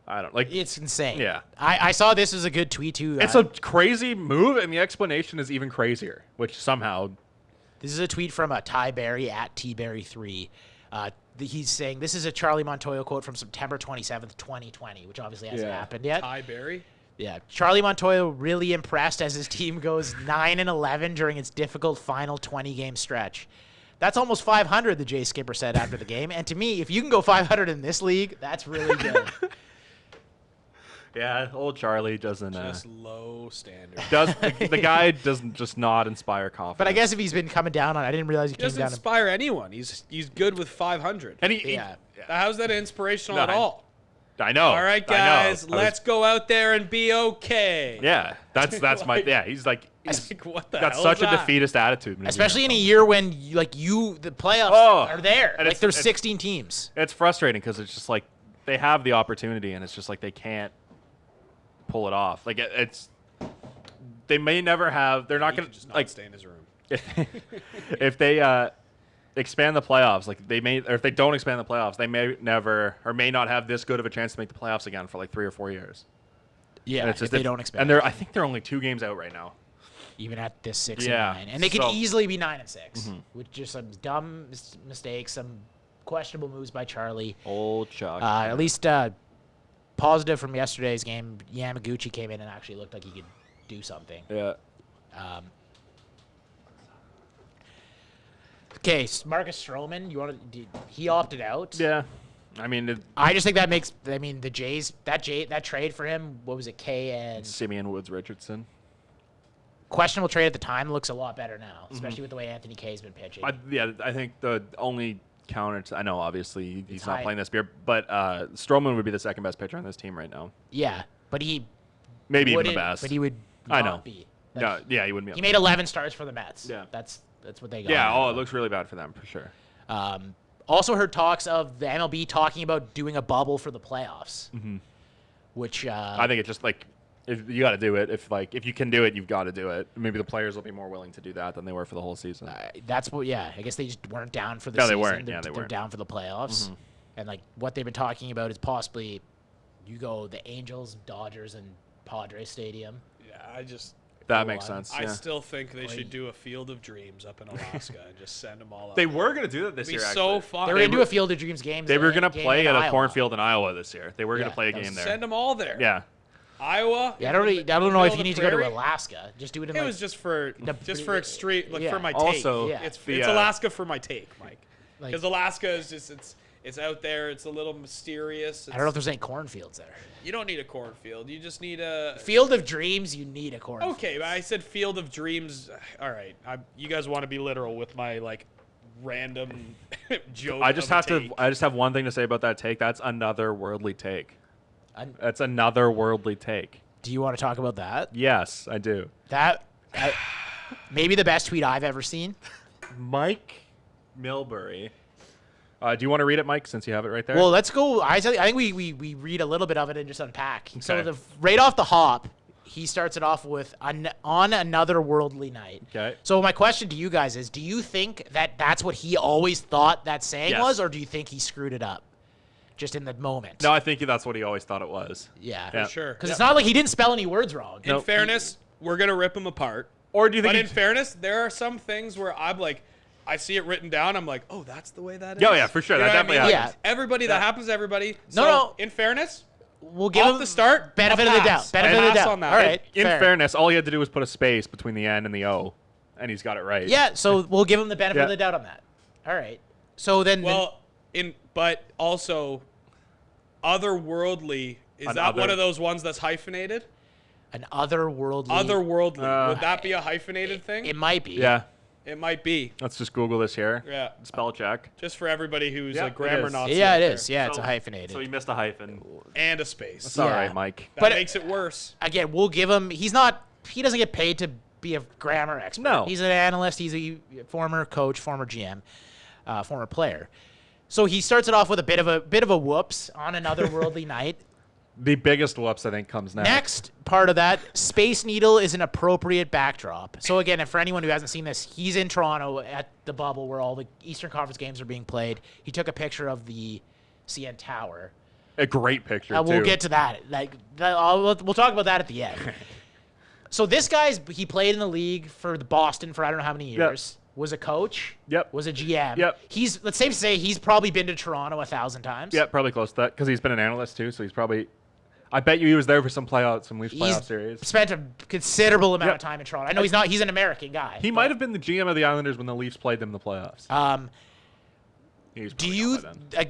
It's insane. Yeah. I saw this as a good tweet too. It's a crazy move, and the explanation is even crazier, which somehow. This is a tweet from Ty Berry at tberry3. He's saying, this is a Charlie Montoyo quote from September 27th, 2020, which obviously hasn't happened yet. Ty Berry? Yeah. Charlie Montoyo really impressed as his team goes 9-11 during its difficult final 20-game stretch. That's almost 500, the Jay Skipper said after the game. And to me, if you can go 500 in this league, that's really good. Yeah, old Charlie doesn't. Just low standard. The guy doesn't just not inspire confidence. But I guess if he's been coming down on, I didn't realize he came doesn't down. Inspire anyone. He's good with 500. And how's that inspirational at all? I know. All right, guys, let's go out there and be okay. Yeah, that's my. Yeah, he's like. What the got hell such is a that? defeatist attitude. Especially in a year when the playoffs are there. And there's 16 teams. It's frustrating because it's just like they have the opportunity and it's just like they can't pull it off. Like they may never have. They're not going to just not stay in his room. If they expand the playoffs, or if they don't expand the playoffs, they may never or may not have this good of a chance to make the playoffs again for like 3 or 4 years. Yeah, if they don't expand. And I think they're only 2 games out right now. even at this 6-9, and they could easily be 9-6 with just some dumb mistakes, some questionable moves by Charlie. Old Chuck. At least positive from yesterday's game, Yamaguchi came in and actually looked like he could do something. Yeah. Okay, Marcus Stroman, he opted out. Yeah. I mean, I just think that makes. I mean, the Jays that trade for him. What was it? K and Simeon Woods Richardson. Questionable trade at the time looks a lot better now, especially with the way Anthony Kay's been pitching. I think the only counter to, I know obviously he's not playing this year, but Stroman would be the second best pitcher on this team right now. Yeah, but he maybe even the best. But he would not be. Like, yeah, he wouldn't be. He made 11 starts for the Mets. Yeah, that's what they got. Yeah, it looks really bad for them for sure. Also heard talks of the MLB talking about doing a bubble for the playoffs, which I think it's just like if you got to do it. If you can do it, you've got to do it. Maybe the players will be more willing to do that than they were for the whole season. That's what. Yeah, I guess they just weren't down for the season. They weren't. They're weren't. down for the playoffs, and like what they've been talking about is possibly you go the Angels, Dodgers, and Padres Stadium. Yeah, that makes sense. I still think they should do a Field of Dreams up in Alaska and just send them all up. They were going to do that this year, actually. So fun. They were going to do a Field of Dreams game. They were going to play at a cornfield in Iowa this year. They were going to play a game there. Send them all there. Yeah. Iowa. Yeah, I don't know if you need to go to Alaska. Just do it in It was just for extreme, for my take. Also, it's Alaska for my take, Mike. Because Alaska is just it's out there. It's a little mysterious. I don't know if there's any cornfields there. You don't need a cornfield. You just need a Field of Dreams. You need a cornfield. Okay, but I said Field of Dreams. All right, you guys want to be literal with my random joke. I just have one thing to say about that take. That's another worldly take. That's another worldly take. Do you want to talk about that? Yes, I do. Maybe the best tweet I've ever seen. Mike Milbury. Do you want to read it, Mike, since you have it right there? Well, let's go. I think we read a little bit of it and just unpack. Okay. So right off the hop, he starts it off with on another worldly night. Okay. So my question to you guys is, do you think that that's what he always thought that saying was, or do you think he screwed it up just in the moment? No, I think that's what he always thought it was. Yeah. For sure. Because it's not like he didn't spell any words wrong. In fairness, we're going to rip him apart. Or do you think? But in fairness, there are some things where I'm like, I see it written down. I'm like, oh, that's the way that is. Oh, yeah, for sure. You know that definitely I mean? happens. Everybody, that happens to everybody. So, No. In fairness, we'll give him the start, benefit of the doubt. Benefit of the doubt. On that. All right. In fairness, all he had to do was put a space between the N and the O, and he's got it right. Yeah, so we'll give him the benefit of the doubt on that. All right. So then. But also, otherworldly. Is that one of those ones that's hyphenated? An otherworldly. Otherworldly. Would that be a hyphenated thing? It might be. Yeah. It might be. Let's just Google this here. Yeah. Spell check. Just for everybody who's Yeah, a grammar it is. Nazi. Yeah, it out is. there. Yeah, it's a hyphenated. So he missed a hyphen. And a space. It's all right, Mike. That makes it worse. Again, we'll give him. He doesn't get paid to be a grammar expert. No. He's an analyst. He's a former coach, former GM, former player. So he starts it off with a bit of a whoops on another worldly night. The biggest whoops, I think, comes next. Next part of that, Space Needle is an appropriate backdrop. So again, for anyone who hasn't seen this, he's in Toronto at the bubble where all the Eastern Conference games are being played. He took a picture of the CN Tower. A great picture, too. We'll get to that. We'll talk about that at the end. So this he played in the league for the Boston for I don't know how many years. Yep. Was a coach. Yep. Was a GM. Yep. Let's safe to say he's probably been to Toronto 1,000 times. Yeah, probably close to that because he's been an analyst too. So he's probably. I bet you he was there for some Leafs playoff series. Spent a considerable amount of time in Toronto. I know he's not. He's an American guy. He might have been the GM of the Islanders when the Leafs played them in the playoffs. Do you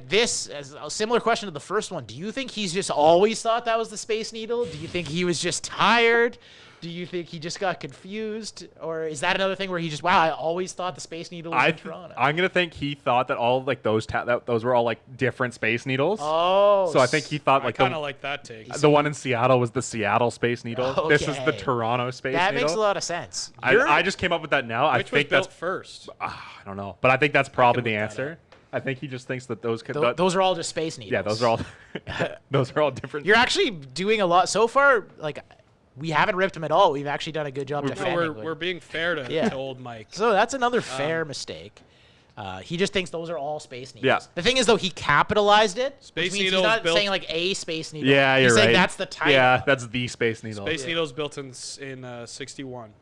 this as a similar question to the first one? Do you think he's just always thought that was the Space Needle? Do you think he was just tired? Do you think he just got confused, or is that another thing where he just I always thought the Space Needle was in Toronto? I'm gonna think he thought that all those were all different Space Needles. Oh, so I think he thought I kind of like that take. The one in Seattle was the Seattle Space Needle. Okay. This is the Toronto Space Needle. That makes a lot of sense. I just came up with that now. Which was built first? I don't know, but I think that's probably the answer. I think he just thinks that those are all just Space Needles. Yeah, those are all different. You're actually doing a lot so far. We haven't ripped him at all. We've actually done a good job defending. We're being fair to old Mike. So that's another fair mistake. He just thinks those are all Space Needles. Yeah. The thing is, though, he capitalized it. Space Needle. He's not saying a Space Needle. Yeah, you're he's right. saying that's the title. Yeah, that's the Space Needle. Space Needle's built in 61.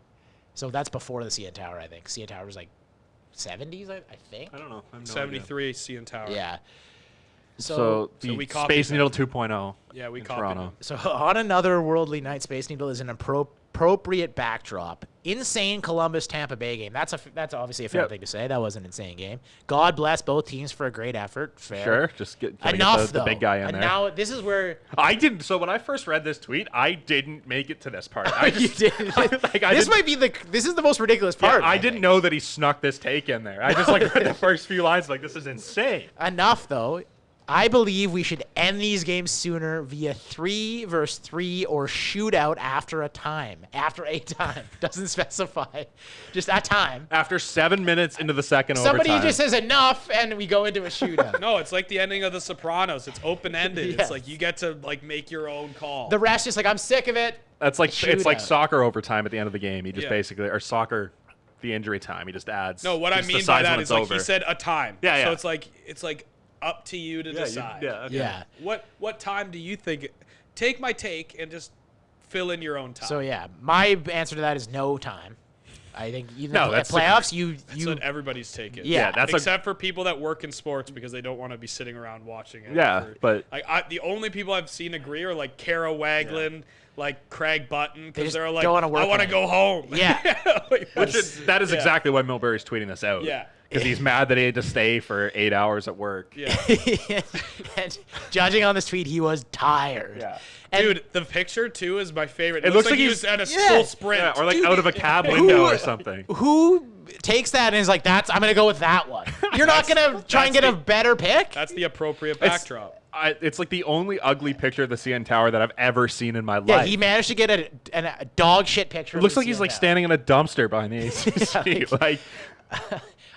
So that's before the CN Tower, I think. CN Tower was like 70s, I think. I don't know. I have no 73 CN Tower. Yeah. So the we copied Space that. Needle 2.0. Yeah, we in copied Toronto. So on another worldly night, Space Needle is an appropriate backdrop. Insane Columbus-Tampa Bay game. That's obviously a fair thing to say. That was an insane game. God bless both teams for a great effort. Fair. Sure, just get Enough, the big guy in and there. now this is where I didn't. So when I first read this tweet, I didn't make it to this part. I you just, did. This is the most ridiculous part. I didn't know that he snuck this take in there. I just like read the first few lines, like this is insane. Enough though. I believe we should end these games sooner via 3-versus-3 or shootout after a time. After a time. Doesn't specify. Just a time. After 7 minutes into the second Somebody overtime. just says enough and we go into a shootout. No, it's like the ending of The Sopranos. It's open-ended. Yes. It's like you get to like make your own call. The rest just like, I'm sick of it. That's like it's like Shootout. soccer overtime at the end of the game. He just Yeah. basically or soccer the injury time. He just adds. No, what he I just mean by decides that when is it's like over. he said a time. Yeah, So yeah. it's like up to you to decide. okay. Yeah. What time do you think? Take my take and just fill in your own time. So yeah, my answer to that is no time. I think even No, at that's playoffs, That's what everybody's taking. Yeah, that's except for people that work in sports because they don't want to be sitting around watching it. Yeah, but the only people I've seen agree are like Kara Waglin, like Craig Button, They because just they're like, don't wanna work I want to on it." go home. Yeah. Like, that is yeah. exactly why Milbury's tweeting this out. Yeah. Because he's mad that he had to stay for 8 hours at work. Yeah. and judging on this tweet, he was tired. Yeah. And Dude, the picture too is my favorite. It looks like he he's- was at a Yeah. full sprint. Yeah, or like Dude, out of a cab window or something. who takes that and is like, I'm going to go with that one. You're not going to try and get a better pick? That's the appropriate It's- backdrop. It's like the only ugly picture of the CN Tower that I've ever seen in my Yeah, life. he managed to get a dog shit picture. It of looks the like he's like CN Tower. standing in a dumpster behind the ACC. like,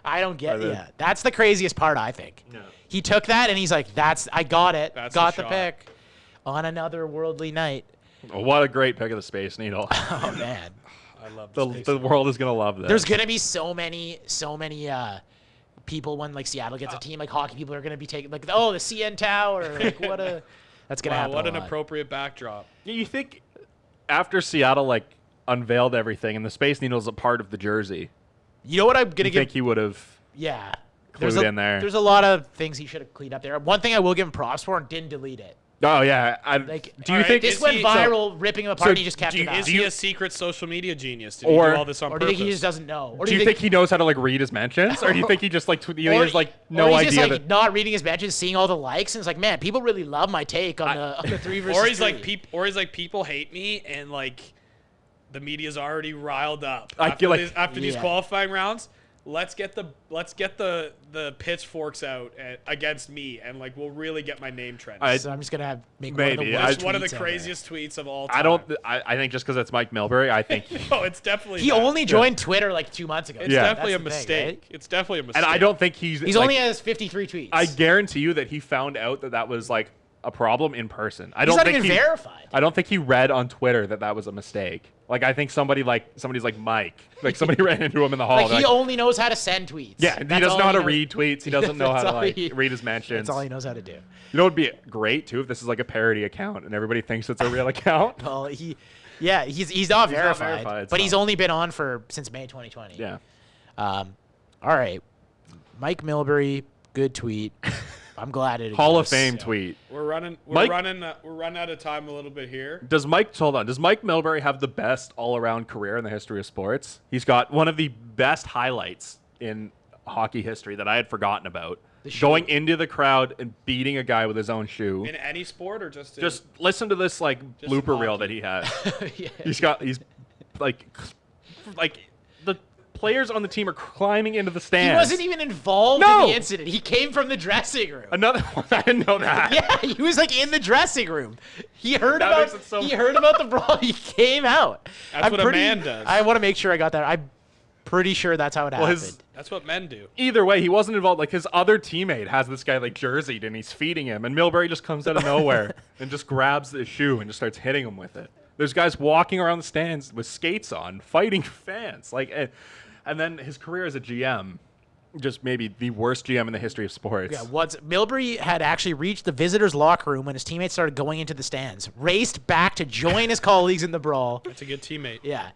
I don't get By the- yeah. That's the craziest part, I think. No. He took that and he's like, I got it. That's got the the shot. pick on another worldly night. what a great pick of the Space Needle. Oh man. I love the world is gonna love this. There's gonna be so many people when like Seattle gets a team, like hockey people are gonna be taking like, oh, the CN Tower, like that's gonna happen. What a an lot. appropriate backdrop. You think after Seattle like unveiled everything and the Space Needle is a part of the jersey, You know what I'm gonna you give? think he would have? Yeah. clued in there? There's a lot of things he should have cleaned up there. One thing I will give him props for and didn't delete it. Oh yeah. Like, do you Alright, think This Is went he- viral, ripping him apart, so and he just kept do it you- up. Is do he you- a secret social media genius? Did Or- he do all this on Or do you purpose? think he just doesn't know? Or do you think he knows how to like read his mentions, or do you think he just like he has like no or he's idea just like that? not reading his mentions, seeing all the likes, and it's like, man, people really love my take on the 3 versus Or he's 3. like people hate me and like the media's already riled up. I feel like- after these Yeah. qualifying rounds, let's get the pitchforks out against me and like we'll really get my name trending. So I'm just gonna make Maybe. One of the tweets ever. craziest tweets of all time. I don't. I think just because it's Mike Milbury, I think. No, it's definitely He that. only joined Twitter like 2 months ago. It's Yeah. definitely a That's the mistake. thing, right? It's definitely a mistake. And I don't think he's. He's like, only has 53 tweets. I guarantee you that he found out that was like a problem in person. I He's don't not think even he, verified. I don't think he read on Twitter that was a mistake. Like I think somebody's like Mike, like somebody ran into him in the hall. Like They're he only knows how to send tweets. yeah, he That's doesn't all know how to knows. read tweets. He doesn't know how That's to all like he- read his mentions. That's all he knows how to do. You know, it'd be great too if this is like a parody account and everybody thinks it's a real account. Well, he's not verified, verified, but so- he's only been on since May 2020. Yeah. All right, Mike Milbury, good tweet. I'm glad it Hall of exists. Fame tweet. We're running Mike- out of time a little bit here. Does Mike Milbury have the best all-around career in the history of sports? He's got one of the best highlights in hockey history that I had forgotten about. shoe. Going into the crowd and beating a guy with his own shoe. In any sport or just in, Just listen to this like Just blooper reel hockey. that he has. Yeah. He's like the players on the team are climbing into the He stands. wasn't even involved No. in the incident. He came from the dressing room. Another one. I didn't know that. Yeah, he was like in the dressing room. He heard That makes it so- he heard about the brawl. He came out. That's what a man does. I want to make sure I got that. I'm pretty sure that's how it Well, happened. That's what men do. Either way, he wasn't involved. Like his other teammate has this guy like jerseyed and he's feeding him, and Milbury just comes out of nowhere and just grabs the shoe and just starts hitting him with it. There's guys walking around the stands with skates on, fighting fans. Like, and then his career as a GM just maybe the worst GM in the history of sports. Yeah, Milbury had actually reached the visitors' locker room when his teammates started going into the stands, raced back to join his colleagues in the brawl. That's a good teammate. Yeah.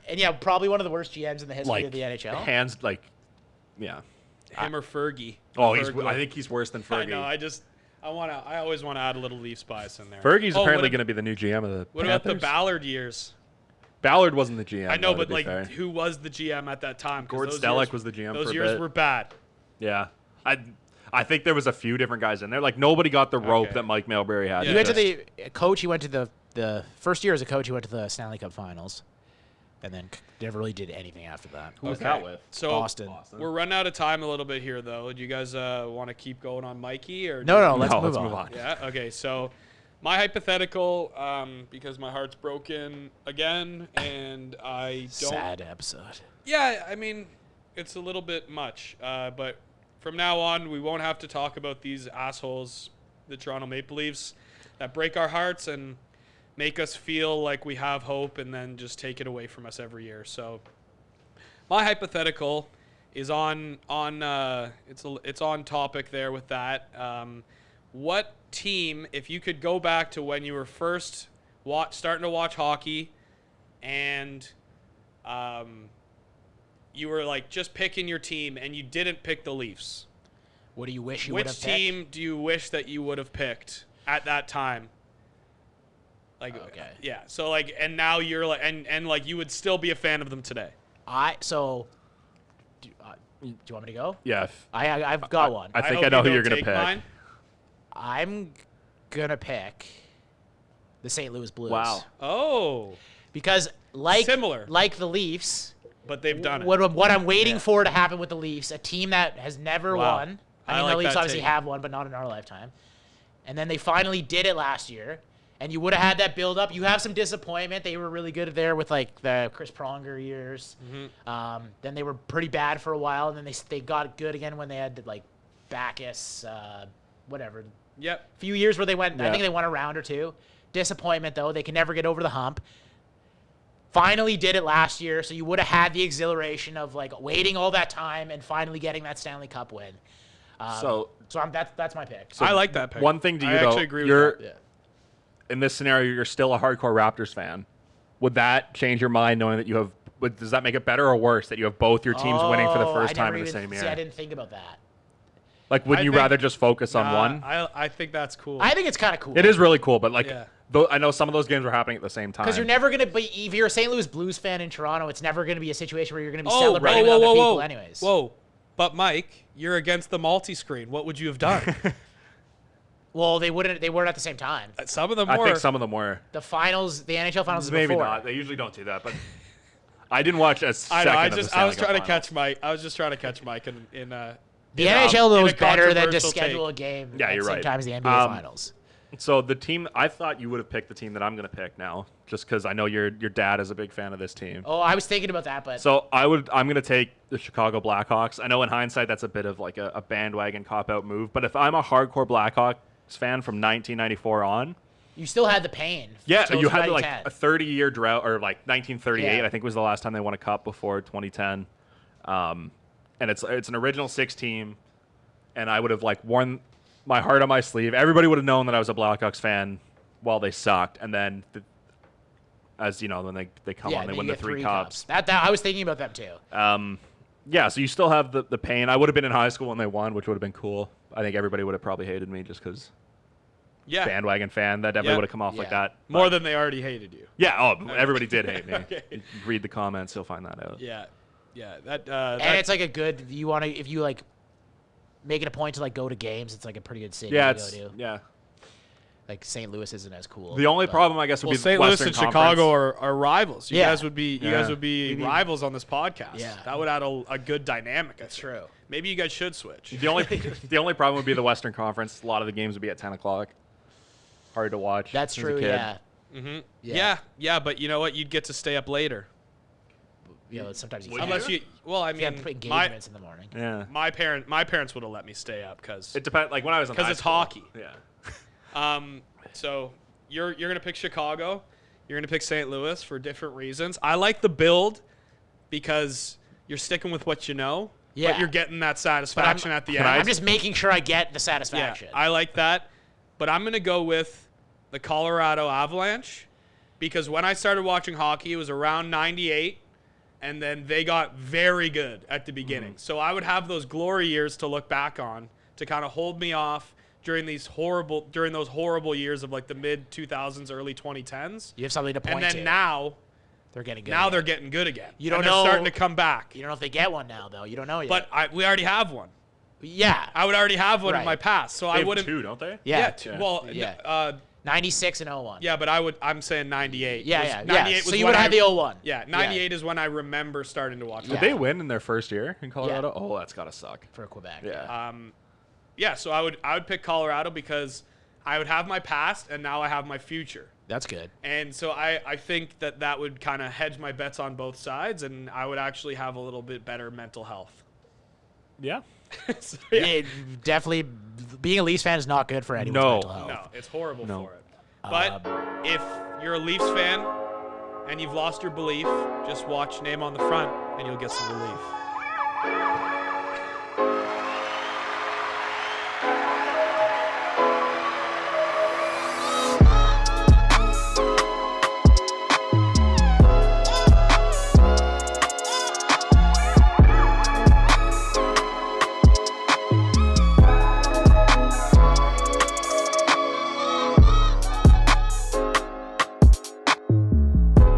And yeah, probably one of the worst GMs in the history of the NHL. Hands, yeah. Him or Fergie. Oh, I think he's worse than Fergie. I know. I always want to add a little Leafs bias in there. Fergie's apparently going to be the new GM of the What Panthers. about the Ballard years? Ballard wasn't the GM. I know, though, but who was the GM at that time? Gord Stellick was the GM for a bit. Those years were bad. Yeah. I think there was a few different guys in there. Like, nobody got the rope that Mike Milbury had. Yeah. He went to the coach. He went to the first year as a coach. He went to the Stanley Cup Finals, and then never really did anything after that. Who was that with? So Boston. We're running out of time a little bit here, though. Do you guys want to keep going on Mikey or? No. Let's move on. Yeah. Okay. So, my hypothetical, because my heart's broken again, and I don't. Sad episode. Yeah, I mean, it's a little bit much, but from now on, we won't have to talk about these assholes, the Toronto Maple Leafs, that break our hearts and make us feel like we have hope and then just take it away from us every year. So my hypothetical is on it's on topic there with that. What team, if you could go back to when you were first starting to watch hockey and you were like just picking your team and you didn't pick the Leafs. What do you wish you would have picked? Which team do you wish that you would have picked at that time? Like, okay. Yeah. So like, and now you're like, and like you would still be a fan of them today. Do you want me to go? Yeah. I've got one. I think I know who you're going to pick. Mine. I'm going to pick the St. Louis Blues. Wow. Oh. Because Similar. like the Leafs, but they've done it. What I'm waiting for to happen with the Leafs, a team that has never won. I mean, like the Leafs that obviously take. have won, but not in our lifetime. And then they finally did it last year. And you would have had that build up. You have some disappointment. They were really good there with like the Chris Pronger years. Mm-hmm. Then they were pretty bad for a while, and then they got good again when they had like Bacchus, whatever. Yep. A few years where they went. Yeah. I think they won a round or two. Disappointment though. They can never get over the hump. Finally did it last year, so you would have had the exhilaration of like waiting all that time and finally getting that Stanley Cup win. That's my pick. I like that pick. One thing to you, I though, actually agree with that. Yeah. in this scenario, you're still a hardcore Raptors fan. Would that change your mind knowing that you have? Does that make it better or worse that you have both your teams winning for the first time in the same year? See, I didn't think about that. Like, wouldn't you rather just focus on one? I think that's cool. I think it's kind of cool. It is really cool, but like, Yeah. though I know some of those games were happening at the same time. Because you're never going to be, if you're a St. Louis Blues fan in Toronto, it's never going to be a situation where you're going to be celebrating with other people anyways. Whoa. But Mike, you're against the multi-screen. What would you have done? Well, they weren't at the same time. Some of them were. I think some of them were. The finals, the NHL finals is Maybe before. not. They usually don't do that, but I didn't watch a I second know. of the I was Stanley Cup trying to Finals. catch Mike. I was just trying to catch Mike in The NHL knows a better than to controversial schedule take. a game Yeah, at you're the same right. time as the NBA finals. So the team, I thought you would have picked the team that I'm going to pick now, just because I know your dad is a big fan of this team. Oh, I was thinking about that, but So I'm going to take the Chicago Blackhawks. I know in hindsight that's a bit of like a bandwagon cop-out move, but if I'm a hardcore Blackhawks fan from 1994 on, you still had the pain. yeah, till you had like 2010. a 30-year drought, or like 1938, Yeah. I think was the last time they won a cup before 2010. And it's an original six team, and I would have like worn my heart on my sleeve. Everybody would have known that I was a Blackhawks fan while they sucked, and then as you know, when they come on, they then win you the get three cups. That I was thinking about them too. Yeah, so you still have the pain. I would have been in high school when they won, which would have been cool. I think everybody would have probably hated me just because Yeah. bandwagon fan. That definitely Yeah. would have come off like Yeah. that. More But- than they already hated you. yeah. Oh, everybody did hate me. Okay. You read the comments, you'll find that out. Yeah. Yeah. And it's like a good. You want to if you like make it a point to like go to games. It's like a pretty good city Yeah, to go it's to. yeah. Like St. Louis isn't as cool. The only but- problem, I guess, would well, be St. the Louis Western and Conference. Chicago are rivals. You Yeah. guys would be Yeah. rivals on this podcast. Yeah. That would add a good dynamic. That's true. Maybe you guys should switch. The only problem would be the Western Conference. A lot of the games would be at 10 o'clock. Hard to watch. That's as a true. kid. Yeah. Mm-hmm. Yeah, but you know what? You'd get to stay up later. You know, sometimes you Would can't. Unless you, well, I You have mean, engagements in the morning. Yeah. my parents would have let me stay up because It depends. Like when I was in high it's school. hockey. Yeah. So you're gonna pick Chicago, you're gonna pick St. Louis for different reasons. I like the build because you're sticking with what you know. Yeah. but you're getting that satisfaction at the end. I'm just making sure I get the satisfaction. Yeah, I like that. But I'm going to go with the Colorado Avalanche because when I started watching hockey, it was around 98, and then they got very good at the beginning. So I would have those glory years to look back on to kind of hold me off during those horrible years of like the mid-2000s, early 2010s. You have something to point to. And then now they're getting good. Now again. they're getting good again. You don't and know. They're starting to come back. You don't know if they get one now, though. You don't know yet. But we already have one. Yeah. I would already have one in Right. my past, so They I have wouldn't. 2, don't they? Yeah. Well, Yeah. 96 and 01. yeah, but I'm saying 98. Yeah. 98 was So you when would have the 01. Yeah, 98 is when I remember starting to watch. Did Yeah. they win in their first year in Colorado? Oh, that's gotta suck. For Quebec. Yeah. Yeah, so I would pick Colorado because I would have my past and now I have my future. That's good. And so I think that would kind of hedge my bets on both sides, and I would actually have a little bit better mental health. Yeah. So, yeah. Yeah, definitely, being a Leafs fan is not good for anyone's No. mental health. No, it's horrible No. for it. But if you're a Leafs fan and you've lost your belief, just watch Name on the Front and you'll get some relief.